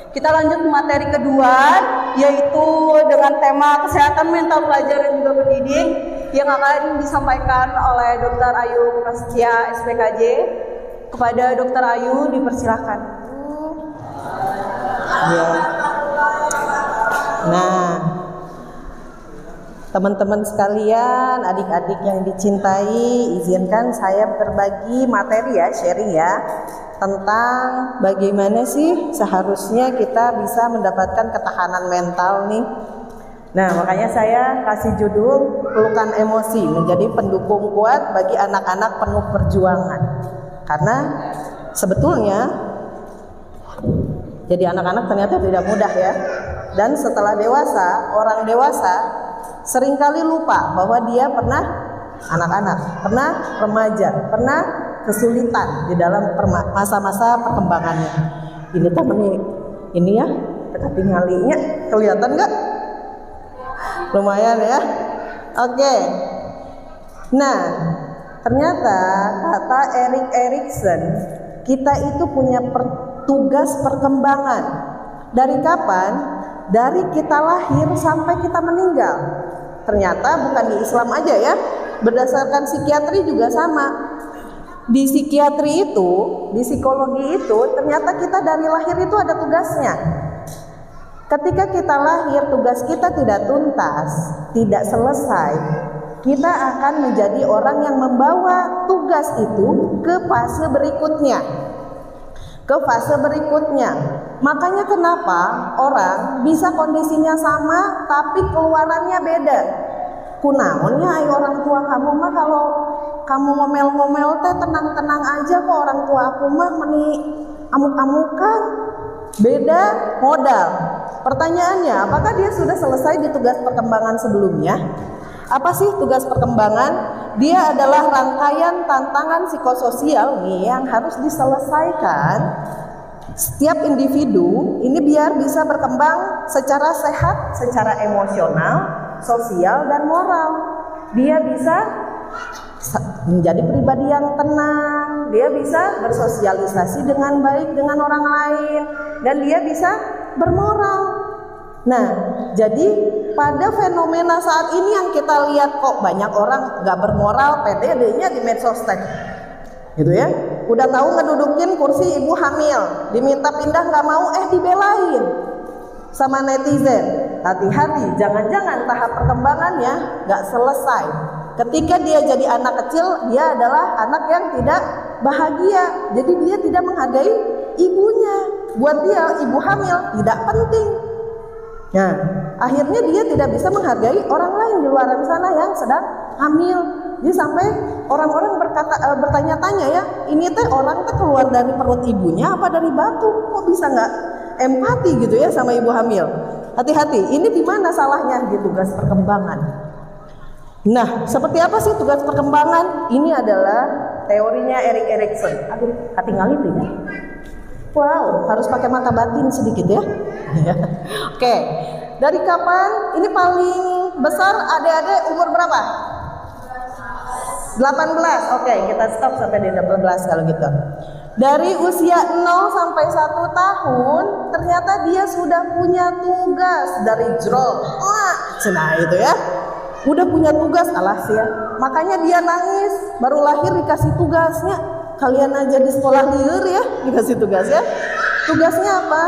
Kita lanjut materi kedua, yaitu dengan tema kesehatan mental pelajar dan juga pendidik yang akan disampaikan oleh Dr. Ayu Prasetya, SPKJ. Kepada Dr. Ayu, dipersilakan. Ya. Nah, teman-teman sekalian, adik-adik yang dicintai, izinkan saya berbagi materi ya, sharing ya, tentang bagaimana sih seharusnya kita bisa mendapatkan ketahanan mental nih. Nah, makanya saya kasih judul Pelukan Emosi Menjadi Pendukung Kuat Bagi Anak-anak Penuh Perjuangan. Karena sebetulnya jadi anak-anak ternyata tidak mudah ya. Dan setelah dewasa, orang dewasa seringkali lupa bahwa dia pernah anak-anak, pernah remaja, pernah kesulitan di dalam masa-masa perkembangannya. Ini temen ini ya, dekat tinggalinya, kelihatan nggak? Lumayan ya. Oke. Nah, ternyata kata Erik Erikson, kita itu punya tugas perkembangan. Dari kapan? Dari kita lahir sampai kita meninggal. Ternyata bukan di Islam aja ya, berdasarkan psikiatri juga sama. Di psikiatri itu, di psikologi itu, ternyata kita dari lahir itu ada tugasnya. Ketika kita lahir, tugas kita tidak tuntas, tidak selesai, kita akan menjadi orang yang membawa tugas itu ke fase berikutnya. Makanya kenapa orang bisa kondisinya sama tapi keluarannya beda. Kunaonnya ayo orang tua kamu mah kalau kamu ngomel-ngomel teh tenang-tenang aja kok, orang tua aku mah meni amuk-amukan. Beda modal. Pertanyaannya, apakah dia sudah selesai di tugas perkembangan sebelumnya? Apa sih tugas perkembangan? Dia adalah rangkaian tantangan psikososial nih yang harus diselesaikan setiap individu ini biar bisa berkembang secara sehat, secara emosional, sosial, dan moral. Dia bisa menjadi pribadi yang tenang, dia bisa bersosialisasi dengan baik dengan orang lain, dan dia bisa bermoral. Nah, jadi pada fenomena saat ini yang kita lihat, kok banyak orang gak bermoral, pede-nya di medsos teh, gitu ya. Udah tahu ngedudukin kursi ibu hamil, diminta pindah gak mau, dibelain sama netizen. Hati-hati, jangan-jangan tahap perkembangannya gak selesai. Ketika dia jadi anak kecil, dia adalah anak yang tidak bahagia. Jadi dia tidak menghargai ibunya. Buat dia, ibu hamil tidak penting. Nah, akhirnya dia tidak bisa menghargai orang lain di luar sana yang sedang hamil. Jadi sampai orang-orang bertanya-tanya ya, ini teh orang teh keluar dari perut ibunya apa dari batu? Kok bisa nggak empati gitu ya sama ibu hamil? Hati-hati, ini di mana salahnya di tugas perkembangan? Nah, seperti apa sih tugas perkembangan? Ini adalah teorinya Erik Erikson. Aduh, ketinggalan itu ya. Wow, harus pakai mata batin sedikit ya. Oke, dari kapan? Ini paling besar adik-adik umur berapa? 18. Oke, kita stop sampai di 18 kalau gitu. Dari usia 0 sampai 1 tahun, ternyata dia sudah punya tugas dari jrol. Nah itu ya. Udah punya tugas, alas ya. Makanya dia nangis, baru lahir dikasih tugasnya. Kalian aja di sekolah liur ya, dikasih tugas ya. Tugasnya apa?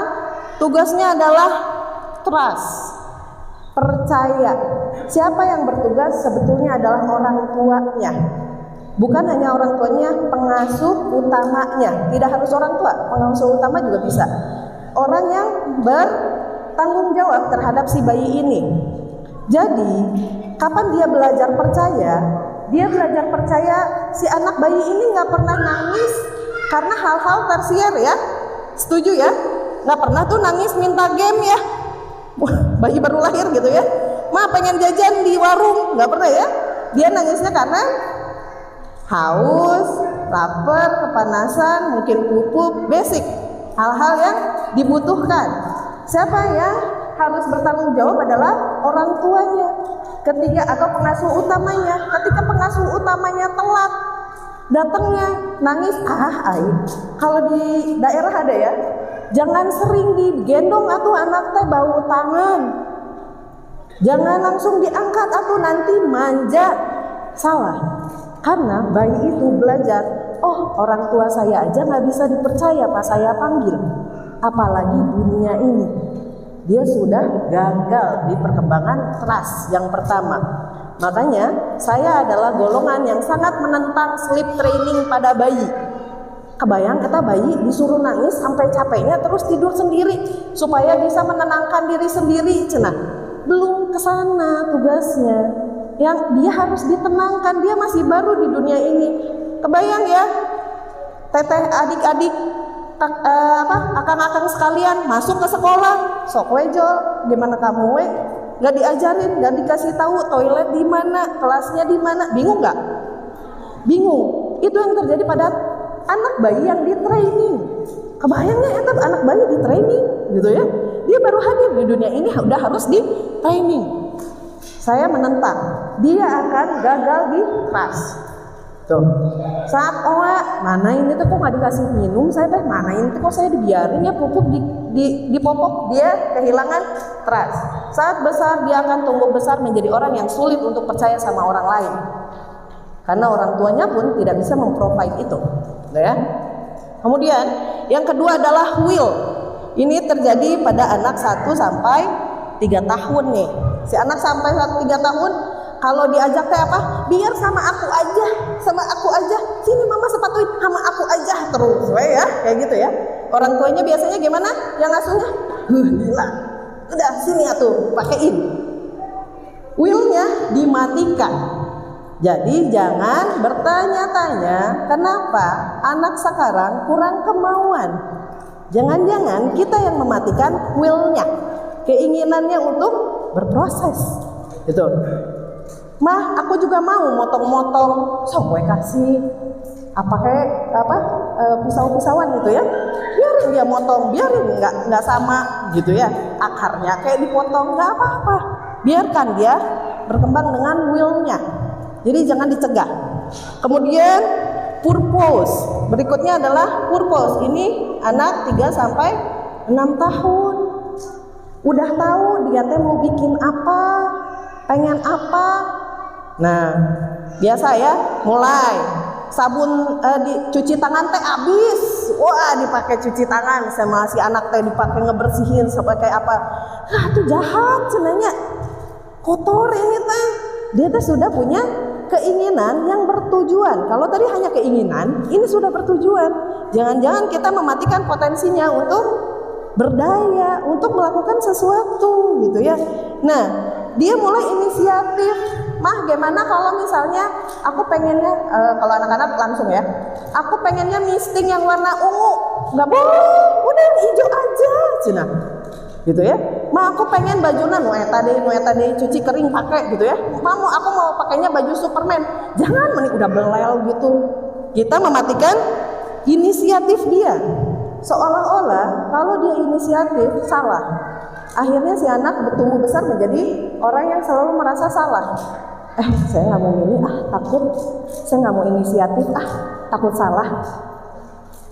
Tugasnya adalah trust, percaya. Siapa yang bertugas sebetulnya adalah orang tuanya. Bukan hanya orang tuanya, pengasuh utamanya. Tidak harus orang tua, pengasuh utama juga bisa. Orang yang bertanggung jawab terhadap si bayi ini. Jadi, kapan dia belajar percaya? Dia belajar percaya si anak bayi ini nggak pernah nangis karena hal-hal tersier ya. Setuju ya? Nggak pernah tuh nangis minta game ya. Bayi baru lahir gitu ya. Ma pengen jajan di warung, nggak pernah ya. Dia nangisnya karena haus, lapar, kepanasan, mungkin pupuk, basic. Hal-hal yang dibutuhkan. Siapa yang harus bertanggung jawab adalah orang tuanya. Ketika atau pengasuh utamanya. Ketika pengasuh utamanya telat datangnya, nangis, Kalau di daerah ada ya. Jangan sering digendong atau anak teh bau tangan. Jangan langsung diangkat atau nanti manja. Salah. Karena bayi itu belajar, oh orang tua saya aja nggak bisa dipercaya pas saya panggil. Apalagi dunia ini. Dia sudah gagal di perkembangan trust yang pertama. Makanya saya adalah golongan yang sangat menentang sleep training pada bayi. Kebayang kita bayi disuruh nangis sampai capeknya terus tidur sendiri supaya bisa menenangkan diri sendiri, cenah. Belum kesana tugasnya. Yang dia harus ditenangkan, dia masih baru di dunia ini. Kebayang ya, teteh adik-adik akang-akang sekalian masuk ke sekolah, sok wejol, gimana kamu we? Gak diajarin, gak dikasih tahu toilet di mana, kelasnya di mana, bingung nggak? Bingung. Itu yang terjadi pada anak bayi yang di training. Kebayangnya ya anak bayi di training, gitu ya? Dia baru hadir di dunia ini udah harus di training. Saya menentang, dia akan gagal di kelas. Tuh. Saat mana ini tuh kok nggak dikasih minum, saya teh mana ini tuh kok saya dibiarin ya pupuk di popok, dia kehilangan trust. Saat besar dia akan tumbuh besar menjadi orang yang sulit untuk percaya sama orang lain, karena orang tuanya pun tidak bisa memprovide itu, ya. Kemudian yang kedua adalah will. Ini terjadi pada anak 1 sampai 3 tahun nih. Si anak sampai 3 tahun kalau diajak teh apa? Biar sama aku aja, sini mama sepatuin sama aku aja terus, ya, kayak gitu ya. Orang tuanya biasanya gimana? Yang ngasuhnya, gila, udah sini atuh, pakein. Willnya dimatikan. Jadi jangan bertanya-tanya kenapa anak sekarang kurang kemauan. Jangan-jangan kita yang mematikan willnya, keinginannya untuk berproses, gitu. Mah, aku juga mau motong-motong, sok gue kasih pisau-pisauan gitu ya. Biarin dia motong, biarin nggak sama gitu ya. Akarnya kayak dipotong, nggak apa-apa. Biarkan dia berkembang dengan will-nya. Jadi jangan dicegah. Kemudian purpose. Berikutnya adalah purpose. Ini anak 3 sampai 6 tahun. Udah tahu dia teh mau bikin apa, pengen apa. Nah, biasa ya, mulai sabun dicuci tangan teh habis. Wah, dipakai cuci tangan sama si anak teh, dipakai ngebersihin sebagai apa. Nah, itu jahat cenanya. Kotor ini teh. Dia teh sudah punya keinginan yang bertujuan. Kalau tadi hanya keinginan, ini sudah bertujuan. Jangan-jangan kita mematikan potensinya untuk berdaya, untuk melakukan sesuatu gitu ya. Nah, dia mulai inisiatif. Mah, gimana kalau misalnya aku pengennya, kalau anak-anak langsung ya, aku pengennya misting yang warna ungu. Nggak boleh, udah hijau aja, cina. Gitu ya. Mah, aku pengen bajunan, tadi cuci kering pakai gitu ya. Aku mau pakainya baju Superman. Jangan, mending udah belel gitu. Kita mematikan inisiatif dia. Seolah-olah kalau dia inisiatif salah. Akhirnya si anak bertumbuh besar menjadi orang yang selalu merasa salah. Saya nggak mau milih, takut. Saya nggak mau inisiatif, takut salah.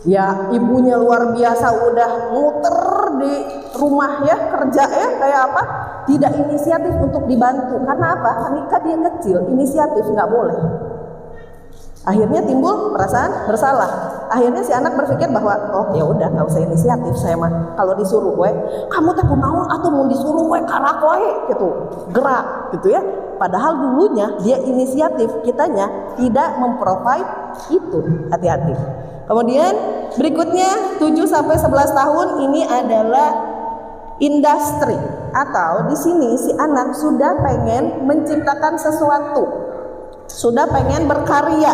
Ya, ibunya luar biasa udah muter di rumah ya, kerja ya, kayak apa? Tidak inisiatif untuk dibantu. Karena apa? Ketika dia kecil, inisiatif nggak boleh. Akhirnya timbul perasaan bersalah. Akhirnya si anak berpikir bahwa ya udah nggak usah inisiatif saya mah. Kalau disuruh gue, kamu teh kunaon atau mau disuruh gue karak gue gitu, gerak gitu ya. Padahal dulunya dia inisiatif, kitanya tidak memprovide itu. Hati-hati. Kemudian berikutnya 7 sampai 11 tahun ini adalah industri, atau di sini si anak sudah pengen menciptakan sesuatu, sudah pengen berkarya.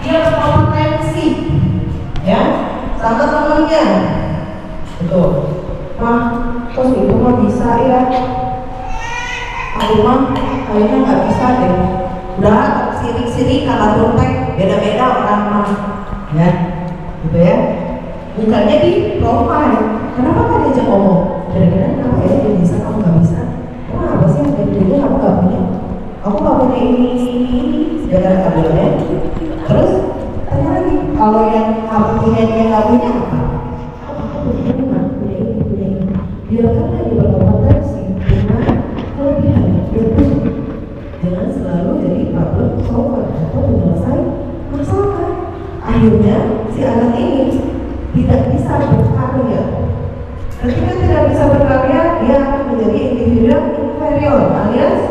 Dia berkompetensi, ya, sama temennya. Betul. Terus itu mah bisa ya. Aku mah kayaknya nggak bisa deh. Udah sirik-sirik kalau teh beda-beda orang mah, ya, gitu ya. Bukannya di profile. Kenapa nggak diajak ngomong? Kadang-kadang kamu kayaknya dia bisa, kamu nggak bisa. Apa sih yang dari dulu kamu nggak punya? Aku nggak punya ini, segala kabarnya. Terus tanya lagi, kalau yang kamu punya dia nggak punya apa? biarkanlah dia berkompetensi dengan kelebihan yang dia punya. Jangan selalu jadi problem solver atau penyelesai masalah. Akhirnya si anak ini tidak bisa berkarya. Ketika tidak bisa berkarya, dia akan menjadi individu yang inferior alias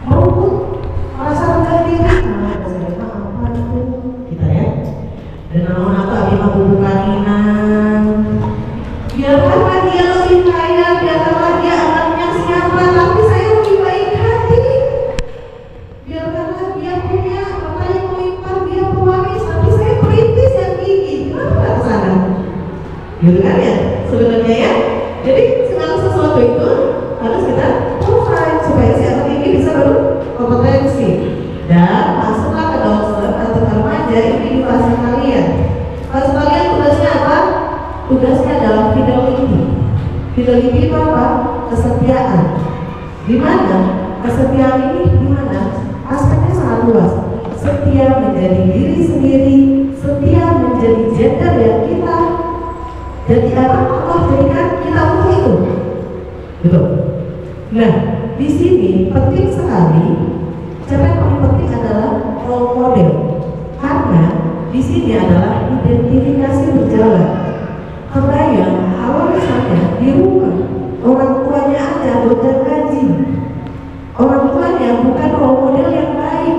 merungut, merasa rendah diri. Nah, saya apa itu kita ya? Dan nama apa lima bubuk kaninan. Biarkanlah dia lebih kaya, biarkanlah dia anaknya siapa, tapi saya lebih baik hati. Biarkanlah dia punya apa yang melimpah, dia pewaris, tapi saya perintis yang gigi. Kenapa ke sana? Gitu kan ya? Sebenarnya ya. Jadi segala sesuatu itu harus kita provide supaya si anak ini bisa berkompetensi. Dan masuklah ke dosen atau ke remaja ini di fase kalian. Fase kalian tugasnya apa? Tugasnya adalah fidelity. Fidelity itu apa? Kesetiaan. Di mana kesetiaan ini di mana? Aspeknya sangat luas. Setia menjadi diri sendiri, setia menjadi gender yang kita jadi anak Allah jadikan kita untuk itu. Gitu. Nah, di sini penting sekali. Cara yang paling penting adalah role model. Karena di sini adalah identifikasi berjalan. Kebayang kalau misalnya di rumah orang tuanya aja gonta gaji, orang tuanya bukan role model yang baik,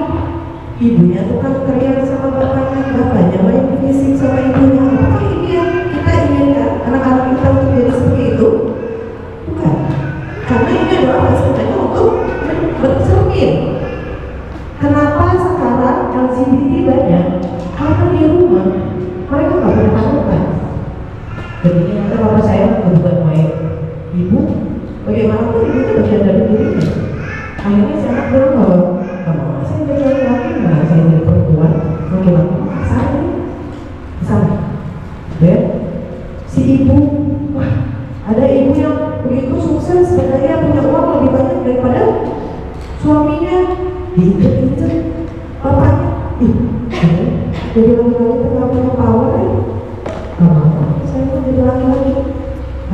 ibunya tukang teriak sama bapaknya main fisik sama ibunya. Apakah ini yang kita inginkan anak-anak kita untuk jadi seperti itu? Bukan. Karena ini adalah sebenarnya untuk bercermin. Kenapa sekarang LGBT banyak? Karena di rumah mereka nggak punya panutan. Jadi kata bapak saya berbuat baik, ibu bagaimanapun ibu itu bagian dari dirinya. Akhirnya si anak bilang bahwa kalau saya jadi laki-laki, nggak saya jadi perempuan, laki-laki saya sama. Dan si ibu, wah ada ibu yang begitu sukses sebenarnya punya uang lebih banyak daripada suaminya, diinjek-injek bapaknya. Jadi laki-laki itu nggak punya power ya? Apa-apa, saya mau jadi laki-laki.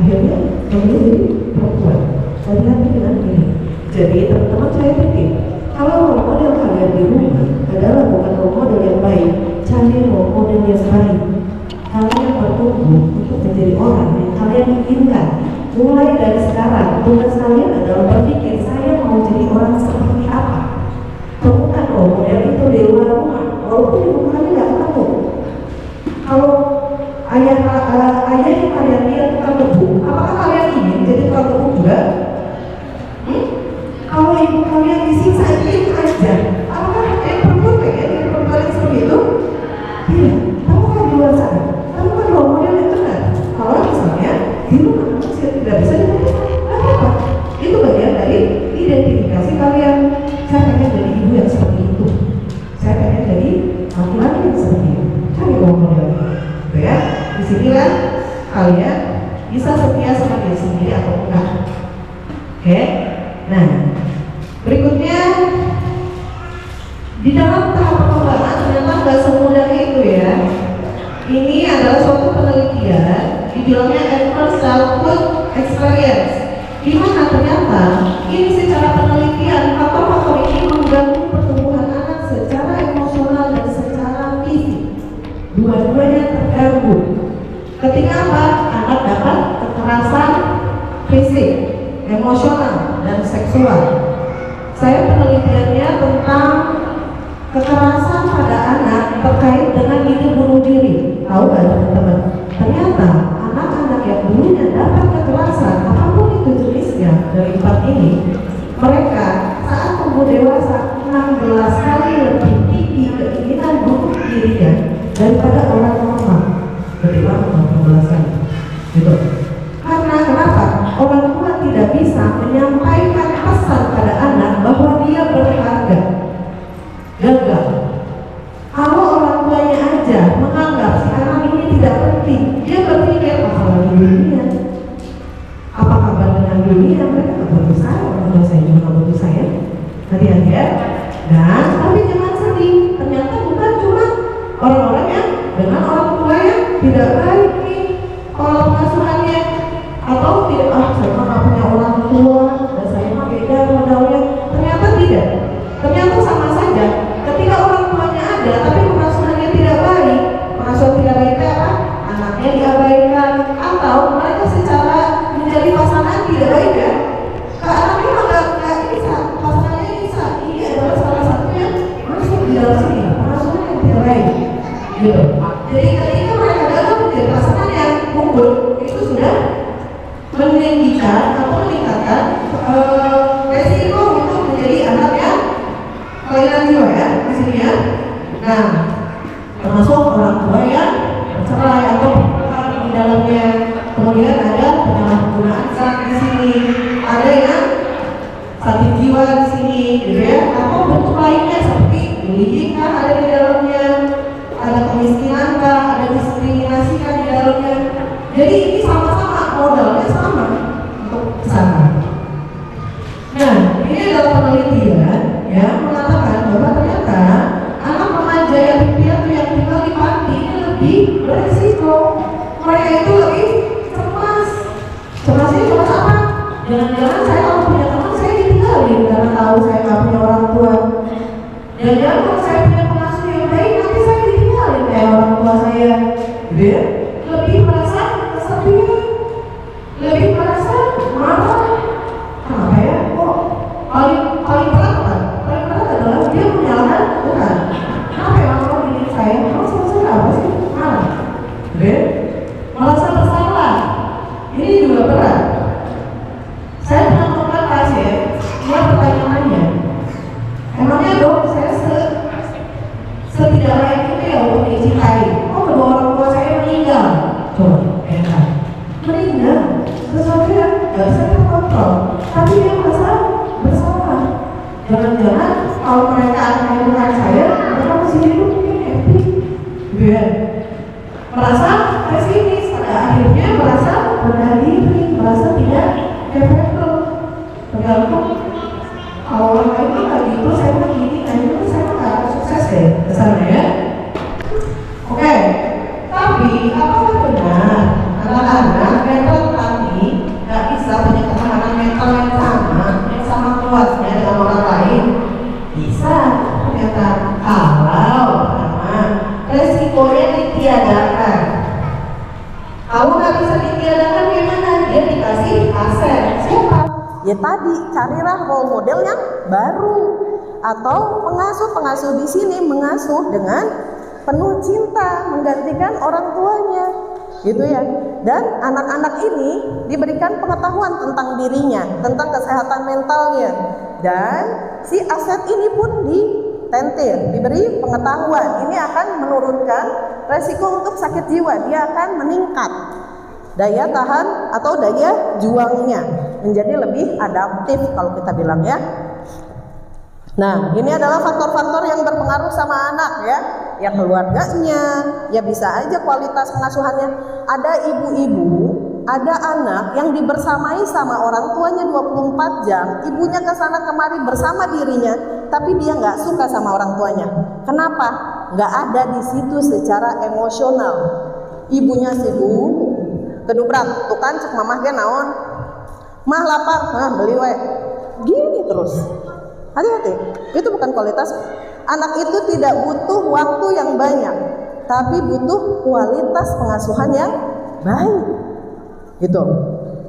Akhirnya suaminya jadi perempuan. Hati-hati dengan ini. Jadi teman-teman saya pikir, kalau role model kalian di rumah adalah bukan role model yang baik, cari role model yang baik. Kalian bertumbuh untuk menjadi orang yang kalian inginkan. Mulai dari sekarang, tugas kalian adalah berpikir, saya mau jadi orang seperti apa. Temukan role model itu di luar rumah, walaupun di rumah kalian nggak ketemu. Kalau ayahnya kalian lihat tukang tebu, apakah kalian ingin jadi tukang tebu juga? Kalau ibu kalian disiksa ingin aja, apakah perempuan pengen jadi perempuan yang seperti itu? Tidak. Kamu kan di luar sana, kamu kan role model yang benar. Kalau misalnya di rumah kamu tidak bisa dipakai, apa-apa. Itu bagian dari identifikasi kalian. Saya pengen jadi ibu yang seperti itu. Saya pengen jadi laki-laki yang seperti itu. Cari role model. Ya, disinilah kalian bisa setia sama diri sendiri atau enggak. Oke, nah berikutnya di dalam tahap pengembangan ternyata nggak semudah itu ya. Ini adalah suatu penelitian, dibilangnya adverse childhood experience, di mana ternyata ini secara penelitian faktor-faktor ini mengganggu pertumbuhan anak secara emosional dan secara fisik. Dua-duanya terganggu. Ketika apa? Anak dapat kekerasan fisik, emosional, dan seksual. Saya penelitiannya tentang kekerasan pada anak terkait dengan ide bunuh diri. Tahu nggak teman-teman? Ternyata anak-anak yang dulunya dapat kekerasan, apapun itu jenisnya dari 4 ini, mereka saat tumbuh dewasa 16 kali lebih tinggi keinginan bunuh dirinya daripada orang normal. Ketika pembelasan gitu. Karena kenapa? Orang tua tidak bisa menyampaikan pesan pada anak bahwa dia berharga. Gagal. Kalau orang tuanya aja menganggap si anak ini tidak penting, dia berpikir apalagi dunia. Apa kabar dengan dunia? Mereka nggak butuh saya, orang tua saya juga nggak butuh saya. Hati-hati ya. Dan tapi jangan sedih. Ternyata bukan cuma orang-orang yang dengan orang tua yang tidak baik nih pola pengasuhannya, atau tidak, saya mah nggak punya orang tua dan saya mah beda modalnya. Ternyata tidak, ternyata sama saja. Ketika orang tuanya ada tapi pengasuhannya tidak baik, pengasuhan tidak baik apa? Anaknya diabaikan atau mereka secara menjadi pasangan tidak baik ya. Anaknya nggak bisa, pasangannya bisa. Ini adalah salah satunya masuk di dalam sini, pengasuhan yang tidak baik. Gitu. Jadi ketika mereka gagal menjadi pasangan yang unggul, itu sudah meninggikan atau meningkatkan resiko untuk menjadi anak yang kelainan jiwa ya di sini ya. Nah, termasuk orang tua yang bercerai atau di dalamnya, kemudian ada penyalahgunaan zat di sini, ada yang sakit jiwa di sini, gitu ya, atau bentuk lainnya seperti bullying kan ada di dalamnya, ada kemiskinan kah, ada diskriminasi kan di dalamnya. Jadi ini sama-sama modalnya sama untuk kesana. Nah, ini adalah penelitian yang mengatakan bahwa ternyata anak remaja yang piatu yang tinggal di panti ini lebih beresiko. Mereka itu lebih cemas. Cemasnya cemas apa? Jangan-jangan saya kalau punya teman saya ditinggalin karena tahu saya nggak punya orang tua. Jangan-jangan kalau saya punya pengasuh yang baik nanti saya ditinggalin kayak orang tua saya. Gitu ya? Lebih merasa kesepian, lebih merasa marah. Kenapa ya? Kok paling berat kan? Paling berat adalah dia menyalahkan Tuhan. Kenapa ya orang ini saya? Emang salah apa sih? Marah. Gitu ya? Merasa bersalah. Ini juga berat. Saya pernah melakukan pasien, dia pertanyaannya, emangnya dok saya setidak layak itu ya untuk dicintai? Oh, kedua orang tua saya meninggal. Coba, enak. Meninggal, sesuatu yang nggak bisa kita kontrol, tapi dia merasa bersalah. Jangan-jangan kalau mereka akan bukan saya, mereka masih hidup mungkin happy. Gitu ya? Merasa pesimis, pada akhirnya merasa rendah diri, merasa tidak capable. Tergantung kalau orang lain tuh kayak gitu, saya mau gini, kayaknya tuh saya nggak akan sukses deh kesannya ya. Oke, tapi apakah benar anak-anak mental tadi nggak bisa punya ketahanan mental yang sama kuatnya dengan orang lain? Bisa, ternyata kalau pertama resikonya ditiadakan. Kalau nggak bisa ditiadakan gimana? Dia dikasih aset. Siapa? Ya tadi, carilah role model yang baru atau pengasuh di sini mengasuh dengan penuh cinta, menggantikan orang tuanya, gitu ya. Dan anak-anak ini diberikan pengetahuan tentang dirinya, tentang kesehatan mentalnya, dan si aset ini pun ditentir, diberi pengetahuan. Ini akan menurunkan resiko untuk sakit jiwa, dia akan meningkat daya tahan atau daya juangnya, menjadi lebih adaptif kalau kita bilang ya. Nah, ini adalah faktor-faktor yang berpengaruh sama anak ya. Ya keluarganya, ya bisa aja kualitas pengasuhannya. Ada ibu-ibu, ada anak yang dibersamai sama orang tuanya 24 jam, ibunya kesana kemari bersama dirinya, tapi dia nggak suka sama orang tuanya. Kenapa? Nggak ada di situ secara emosional. Ibunya sibuk, kedubrak, tuh kan cek mamah ge naon? Mah lapar, nah beli we. Gini terus. Hati-hati, itu bukan kualitas. Anak itu tidak butuh waktu yang banyak, tapi butuh kualitas pengasuhan yang baik. Gitu.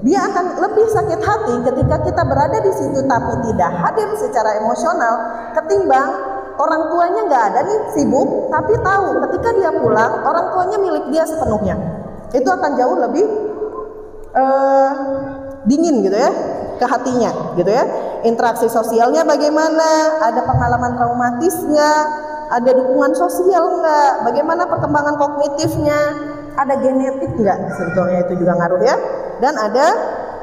Dia akan lebih sakit hati ketika kita berada di situ tapi tidak hadir secara emosional, ketimbang orang tuanya nggak ada nih, sibuk, tapi tahu ketika dia pulang orang tuanya milik dia sepenuhnya. Itu akan jauh lebih dingin gitu ya ke hatinya, gitu ya. Interaksi sosialnya bagaimana, ada pengalaman traumatis nggak, ada dukungan sosial nggak, bagaimana perkembangan kognitifnya, ada genetik nggak, sebetulnya itu juga ngaruh ya. Dan ada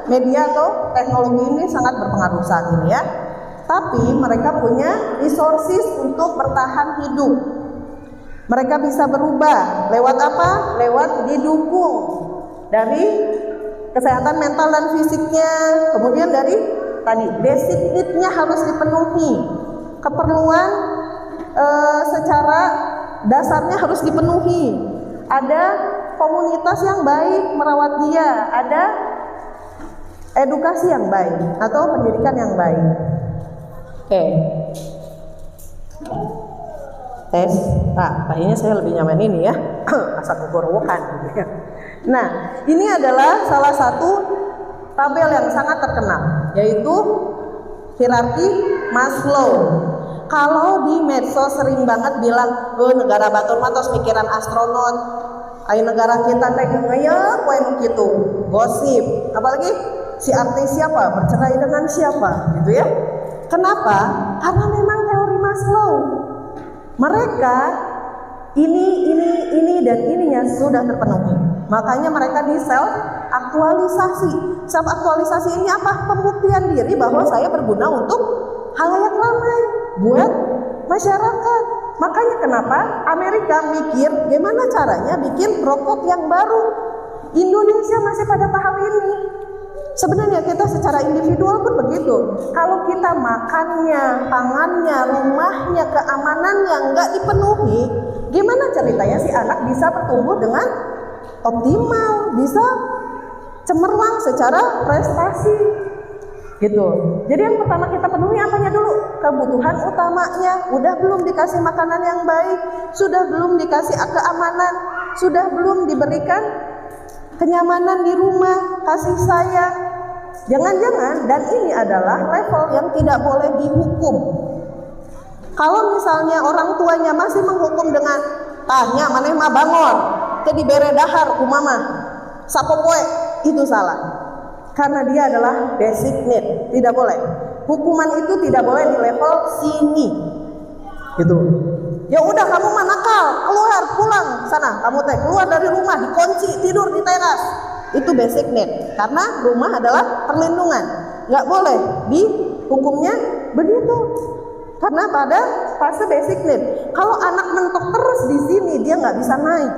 media atau teknologi ini sangat berpengaruh saat ini ya. Tapi mereka punya resources untuk bertahan hidup. Mereka bisa berubah lewat apa? Lewat didukung dari kesehatan mental dan fisiknya, kemudian dari tadi basic need-nya harus dipenuhi, keperluan secara dasarnya harus dipenuhi, ada komunitas yang baik merawat dia, ada edukasi yang baik atau pendidikan yang baik. Oke. Tes. Nah, kayaknya saya lebih nyaman ini ya. Asal kukurukan gitu ya. Nah, ini adalah salah satu tabel yang sangat terkenal, yaitu hierarki Maslow. Kalau di medsos sering banget bilang, negara batur matos mikiran astronot, ayo negara kita teh ngeyek wae gitu, gosip, apalagi si artis siapa bercerai dengan siapa, gitu ya. Kenapa? Karena memang teori Maslow. Mereka ini dan ininya sudah terpenuhi. Makanya mereka di self aktualisasi. Self aktualisasi ini apa? Pembuktian diri bahwa saya berguna untuk halayak ramai, buat masyarakat. Makanya kenapa Amerika mikir gimana caranya bikin rokok yang baru. Indonesia masih pada tahap ini. Sebenarnya kita secara individual pun begitu. Kalau kita makannya, pangannya, rumahnya, keamanannya nggak dipenuhi, gimana ceritanya si anak bisa bertumbuh dengan optimal, bisa cemerlang secara prestasi, gitu. Jadi yang pertama kita penuhi apanya dulu? Kebutuhan utamanya. Udah belum dikasih makanan yang baik, sudah belum dikasih keamanan, sudah belum diberikan kenyamanan di rumah, kasih sayang. Jangan-jangan, dan ini adalah level yang tidak boleh dihukum. Kalau misalnya orang tuanya masih menghukum dengan tanya maneh mah bangun, teh dibere dahar kumama, sapopoe, itu salah. Karena dia adalah basic need, tidak boleh. Hukuman itu tidak boleh di level sini, gitu. Ya udah kamu mah nakal, keluar, pulang sana, kamu teh keluar dari rumah, dikunci, tidur di teras. Itu basic need, karena rumah adalah perlindungan. Nggak boleh dihukumnya begitu. Karena pada fase basic need, kalau anak mentok terus di sini, dia nggak bisa naik.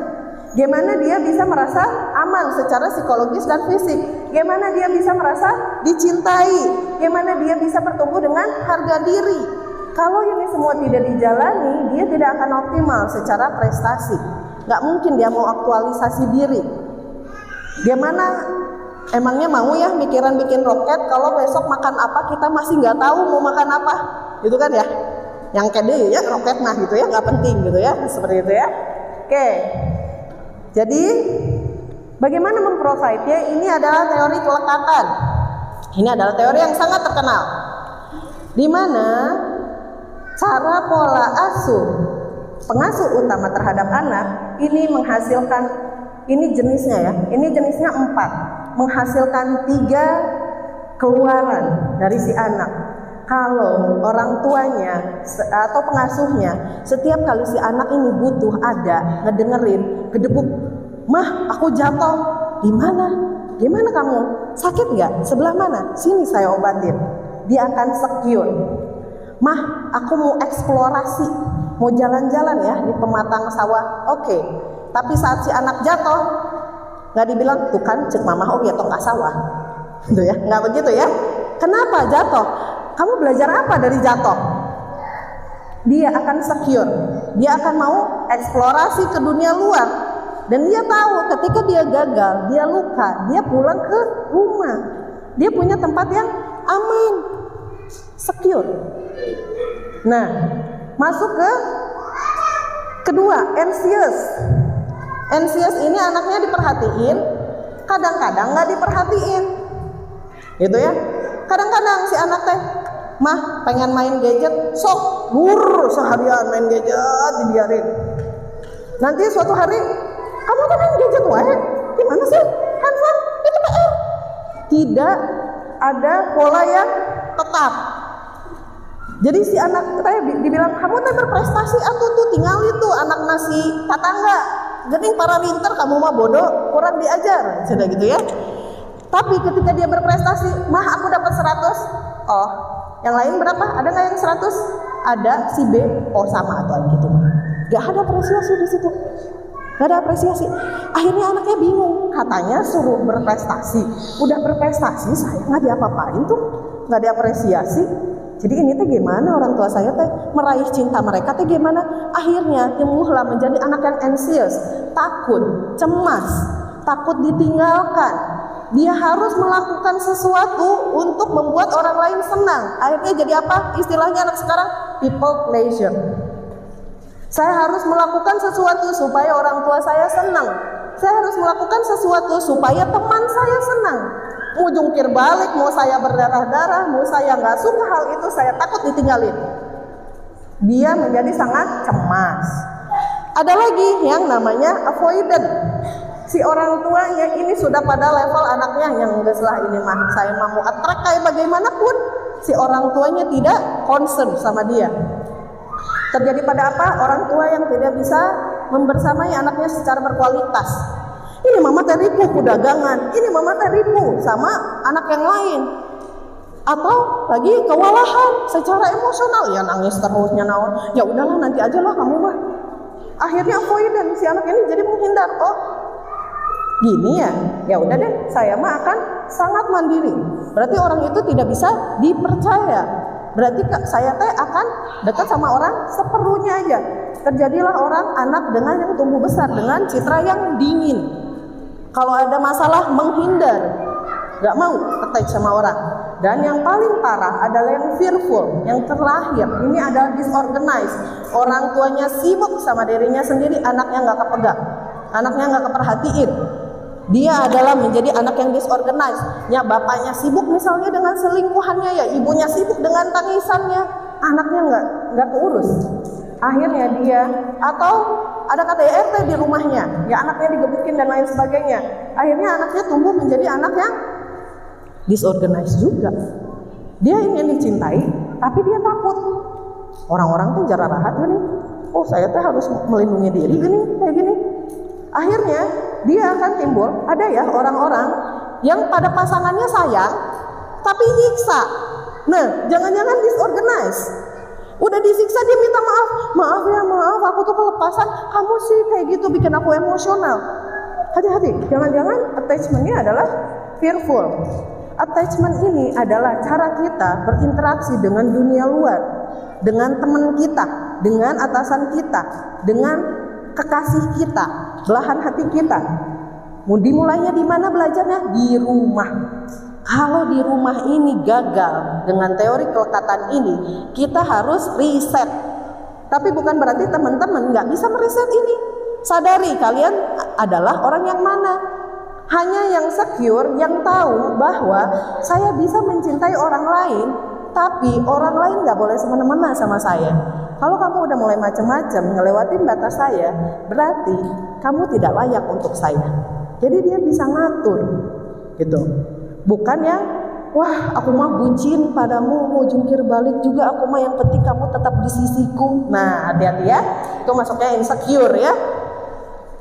Gimana dia bisa merasa aman secara psikologis dan fisik? Gimana dia bisa merasa dicintai? Gimana dia bisa bertumbuh dengan harga diri? Kalau ini semua tidak dijalani, dia tidak akan optimal secara prestasi. Nggak mungkin dia mau aktualisasi diri. Gimana emangnya mau ya mikiran bikin roket kalau besok makan apa kita masih nggak tahu mau makan apa, gitu kan ya? Yang kede ya roket mah gitu ya, nggak penting gitu ya, seperti itu ya. Oke, jadi bagaimana memprovide-nya? Ini adalah teori kelekatan. Ini adalah teori yang sangat terkenal, di mana cara pola asuh pengasuh utama terhadap anak ini menghasilkan, ini jenisnya ya, ini jenisnya 4, menghasilkan 3 keluaran dari si anak. Kalau orang tuanya atau pengasuhnya setiap kali si anak ini butuh ada ngedengerin, gedebuk, mah aku jatuh, di mana? Gimana kamu? Sakit nggak? Sebelah mana? Sini saya obatin. Dia akan secure. Mah, aku mau eksplorasi, mau jalan-jalan ya di pematang sawah. Oke. Tapi saat si anak jatuh, nggak dibilang tuh kan cek mama oke atau nggak sawah, gitu ya? Nggak begitu ya? Kenapa jatuh? Kamu belajar apa dari jatuh? Dia akan secure, dia akan mau eksplorasi ke dunia luar, dan dia tahu ketika dia gagal, dia luka, dia pulang ke rumah, dia punya tempat yang aman, secure. Nah, masuk ke kedua, anxious. Anxious ini anaknya diperhatiin, kadang-kadang nggak diperhatiin, gitu ya. Kadang-kadang si anak teh, mah pengen main gadget, sok seharian main gadget dibiarin. Nanti suatu hari, kamu tuh main gadget wae, gimana sih? Handphone itu PR. Tidak ada pola yang tetap. Jadi si anak teh dibilang kamu teh berprestasi, atuh tuh tinggal itu anak nasi tetangga. Gening para pinter, kamu mah bodoh, kurang diajar, sudah gitu ya. Tapi ketika dia berprestasi, mah aku dapat 100, oh yang lain berapa? Ada nggak yang 100? Ada, si B, oh sama atau gitu. Gak ada apresiasi di situ, gak ada apresiasi. Akhirnya anaknya bingung, katanya suruh berprestasi, udah berprestasi saya nggak diapa-apain tuh, nggak diapresiasi. Jadi ini teh gimana orang tua saya teh meraih cinta mereka teh gimana? Akhirnya timbullah menjadi anak yang anxious, takut, cemas, takut ditinggalkan. dia harus melakukan sesuatu untuk membuat orang lain senang. Akhirnya jadi apa? Istilahnya anak sekarang people pleasure. Saya harus melakukan sesuatu supaya orang tua saya senang. Saya harus melakukan sesuatu supaya teman saya senang. Mau jungkir balik, mau saya berdarah-darah, mau saya nggak suka hal itu, saya takut ditinggalin. Dia menjadi sangat cemas. Ada lagi yang namanya avoidant. Si orang tuanya ini sudah pada level anaknya yang enggak salah ini mah saya mau attract kayak bagaimanapun, si orang tuanya tidak concern sama dia. Terjadi pada apa? Orang tua yang tidak bisa membersamai anaknya secara berkualitas. Ini mama teripu dagangan, ini mama teripu sama anak yang lain. Atau lagi kewalahan secara emosional, ya nangis terusnya naon. Ya udahlah nanti aja lah kamu mah. Akhirnya avoidant, si anak ini jadi menghindar. Oh, gini ya udah deh, saya mah akan sangat mandiri. Berarti orang itu tidak bisa dipercaya. Berarti saya teh akan dekat sama orang seperlunya aja. Terjadilah orang anak dengan yang tumbuh besar dengan citra yang dingin. Kalau ada masalah menghindar, nggak mau attach sama orang. Dan yang paling parah adalah yang fearful, yang terakhir. Ini adalah disorganized. Orang tuanya sibuk sama dirinya sendiri, anaknya nggak kepegang, anaknya nggak keperhatiin. Dia adalah menjadi anak yang disorganized. Ya bapaknya sibuk misalnya dengan selingkuhannya, ya ibunya sibuk dengan tangisannya, anaknya nggak keurus. Akhirnya dia, atau ada KDRT di rumahnya, ya anaknya digebukin dan lain sebagainya. Akhirnya anaknya tumbuh menjadi anak yang disorganized juga. Dia ingin dicintai, tapi dia takut. Orang-orang tuh jarang rahat gini. Oh saya tuh harus melindungi diri gini, kayak gini. Akhirnya dia akan timbul, ada ya orang-orang yang pada pasangannya sayang, tapi nyiksa. Nah, jangan-jangan disorganized. Udah disiksa dia minta maaf. Maaf, aku tuh kelepasan. Kamu sih kayak gitu bikin aku emosional. Hati-hati, jangan-jangan attachment-nya adalah fearful. Attachment ini adalah cara kita berinteraksi dengan dunia luar, dengan teman kita, dengan atasan kita, dengan kekasih kita, belahan hati kita. Mau dimulainya di mana belajarnya? Di rumah. Kalau di rumah ini gagal dengan teori kelekatan ini, kita harus reset. Tapi bukan berarti teman-teman nggak bisa mereset ini. Sadari kalian adalah orang yang mana. Hanya yang secure, yang tahu bahwa saya bisa mencintai orang lain, tapi orang lain nggak boleh semena-mena sama saya. Kalau kamu udah mulai macam-macam ngelewatin batas saya, berarti kamu tidak layak untuk saya. Jadi dia bisa ngatur, gitu. Bukan yang, wah aku mah bucin padamu, mau jungkir balik juga aku mah, yang penting kamu tetap di sisiku. Nah hati-hati ya, itu masuknya insecure ya.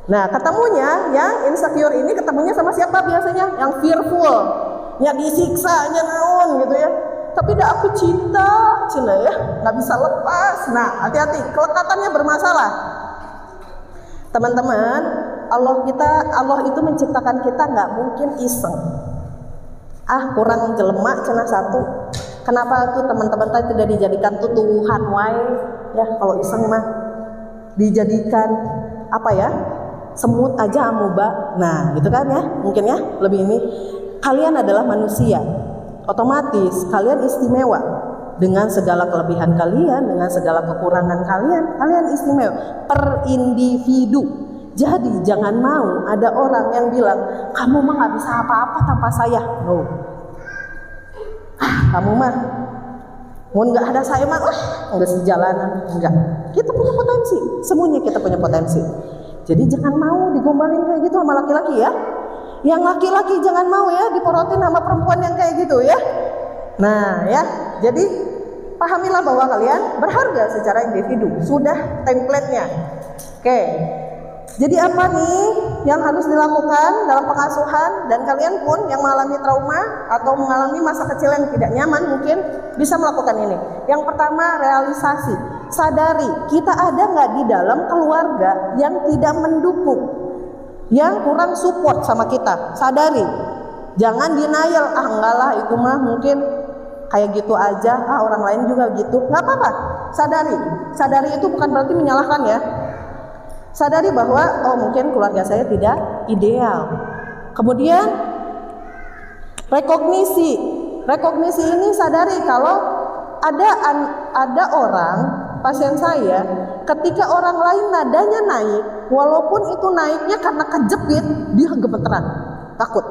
Nah ketemunya yang insecure ini ketemunya sama siapa biasanya? Yang fearful, yang disiksa, yang naon gitu ya. Tapi dah aku cinta ya, nggak bisa lepas. Nah hati-hati, kelekatannya bermasalah. Teman-teman, Allah itu menciptakan kita nggak mungkin iseng. Kurang jelema cenah satu. Kenapa tuh teman-teman tadi tidak dijadikan tuh Tuhan wae? Ya kalau iseng mah dijadikan apa ya? Semut aja amuba. Nah, gitu kan ya? Mungkin ya, lebih ini. Kalian adalah manusia. Otomatis kalian istimewa. Dengan segala kelebihan kalian, dengan segala kekurangan kalian istimewa per individu. Jadi jangan mau ada orang yang bilang kamu mah nggak bisa apa-apa tanpa saya. No. Kamu mah mau nggak ada saya mah nggak sejalanan. Enggak. Kita punya potensi. Semuanya kita punya potensi. Jadi jangan mau digombalin kayak gitu sama laki-laki ya. Yang laki-laki jangan mau ya diporotin sama perempuan yang kayak gitu ya. Nah ya, jadi pahamilah bahwa kalian berharga secara individu. Sudah template-nya. Oke. Jadi apa nih yang harus dilakukan dalam pengasuhan, dan kalian pun yang mengalami trauma atau mengalami masa kecil yang tidak nyaman mungkin bisa melakukan ini. Yang pertama, realisasi. Sadari kita ada nggak di dalam keluarga yang tidak mendukung, yang kurang support sama kita. Sadari. Jangan denial, enggak lah itu mah mungkin kayak gitu aja, orang lain juga gitu. Nggak apa-apa. Sadari itu bukan berarti menyalahkan ya. Sadari bahwa mungkin keluarga saya tidak ideal. Kemudian Rekognisi ini sadari kalau ada orang pasien saya, ketika orang lain nadanya naik, walaupun itu naiknya karena kejepit, dia gemeteran, takut.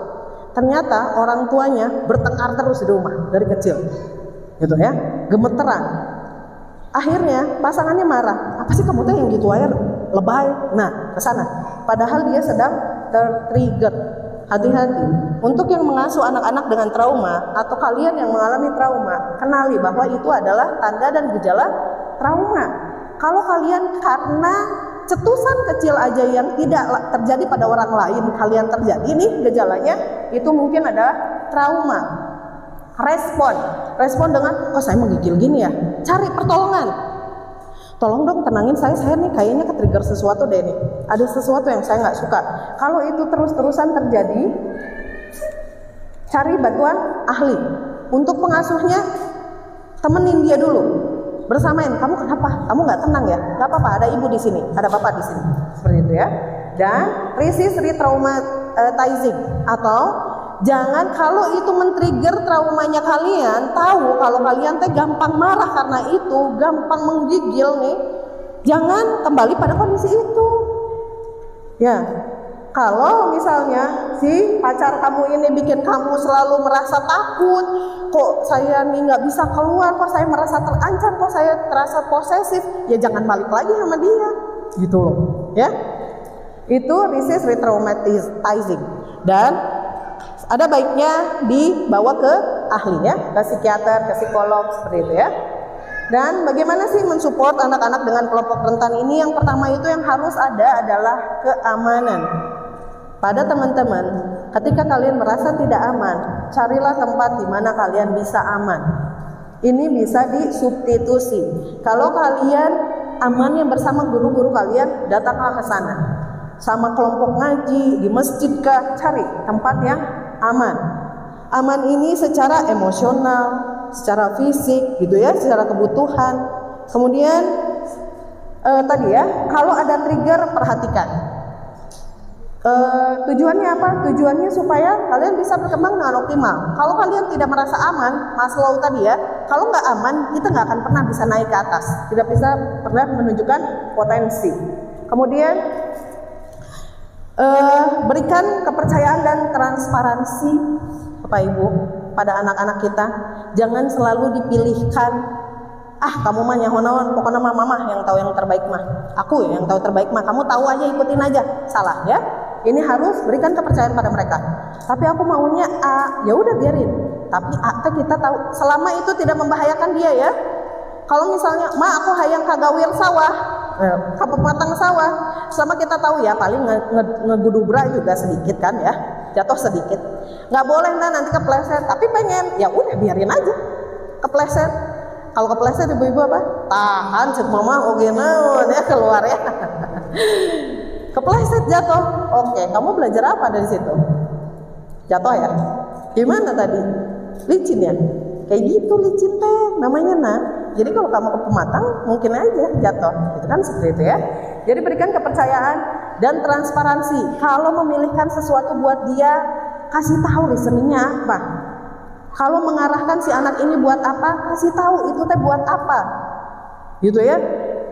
Ternyata orang tuanya bertengkar terus di rumah dari kecil, gitu ya, gemeteran. Akhirnya pasangannya marah, apa sih kamu tuh yang gitu aja lebay, nah kesana. Padahal dia sedang tertrigger. Hati-hati untuk yang mengasuh anak-anak dengan trauma atau kalian yang mengalami trauma, kenali bahwa itu adalah tanda dan gejala trauma. Kalau kalian karena cetusan kecil aja yang tidak terjadi pada orang lain, kalian terjadi nih gejalanya, itu mungkin adalah trauma. Respon dengan, oh saya menggigil gini ya, cari pertolongan. Tolong dong tenangin saya nih kayaknya ke-trigger sesuatu deh nih. Ada sesuatu yang saya nggak suka. Kalau itu terus-terusan terjadi, cari bantuan ahli. Untuk pengasuhnya, temenin dia dulu. Bersamain, kamu kenapa? Kamu nggak tenang ya? Nggak apa-apa, ada ibu di sini, ada bapak di sini. Seperti itu ya. Dan resist re-traumatizing atau jangan kalau itu men-trigger traumanya kalian, tahu kalau kalian teh gampang marah karena itu, gampang menggigil nih, jangan kembali pada kondisi itu. Ya, kalau misalnya si pacar kamu ini bikin kamu selalu merasa takut, kok saya nih nggak bisa keluar, kok saya merasa terancam, kok saya terasa posesif, ya jangan balik lagi sama dia, gitu loh, ya. Itu resist re-traumatizing. Dan ada baiknya dibawa ke ahli ya, ke psikiater, ke psikolog, seperti itu ya. Dan bagaimana sih mensupport anak-anak dengan kelompok rentan ini? Yang pertama itu yang harus ada adalah keamanan. Pada teman-teman, ketika kalian merasa tidak aman, carilah tempat di mana kalian bisa aman. Ini bisa disubstitusi. Kalau kalian amannya bersama guru-guru kalian, datanglah ke sana. Sama kelompok ngaji, di masjid kah, cari tempat yang aman. Aman ini secara emosional, secara fisik gitu ya, secara kebutuhan. Kemudian tadi ya, kalau ada trigger perhatikan. Tujuannya apa? Tujuannya supaya kalian bisa berkembang dengan optimal. Kalau kalian tidak merasa aman, Maslow tadi ya, kalau nggak aman kita nggak akan pernah bisa naik ke atas, tidak bisa pernah menunjukkan potensi. Kemudian berikan kepercayaan dan transparansi Bapak Ibu pada anak-anak kita. Jangan selalu dipilihkan, kamu mah nyahonawan, pokoknya mama yang tahu yang terbaik mah, aku yang tahu terbaik mah, kamu tahu aja, ikutin aja. Salah ya. Ini harus berikan kepercayaan pada mereka. Tapi aku maunya A, ya udah biarin. Tapi A kita tahu selama itu tidak membahayakan dia ya. Kalau misalnya, ma aku hayang kagawir sawah, kapepatang sawah, selama kita tahu ya paling ngegudubra juga sedikit kan ya, jatuh sedikit. Nggak boleh nanti kepleset, tapi pengen, ya udah biarin aja kepleset. Kalau kepleset ibu-ibu apa? Tahan cek mama, oke naon ya keluar ya. Kepleset jatuh, oke, kamu belajar apa dari situ? Jatuh ya? Gimana tadi? Licin ya? Kayak gitu licin teh namanya nak. Jadi kalau kamu ke pematang mungkin aja jatuh, itu kan seperti itu ya. Jadi berikan kepercayaan dan transparansi. Kalau memilihkan sesuatu buat dia, kasih tahu reasoningnya apa. Kalau mengarahkan si anak ini buat apa, kasih tahu itu teh buat apa, gitu ya.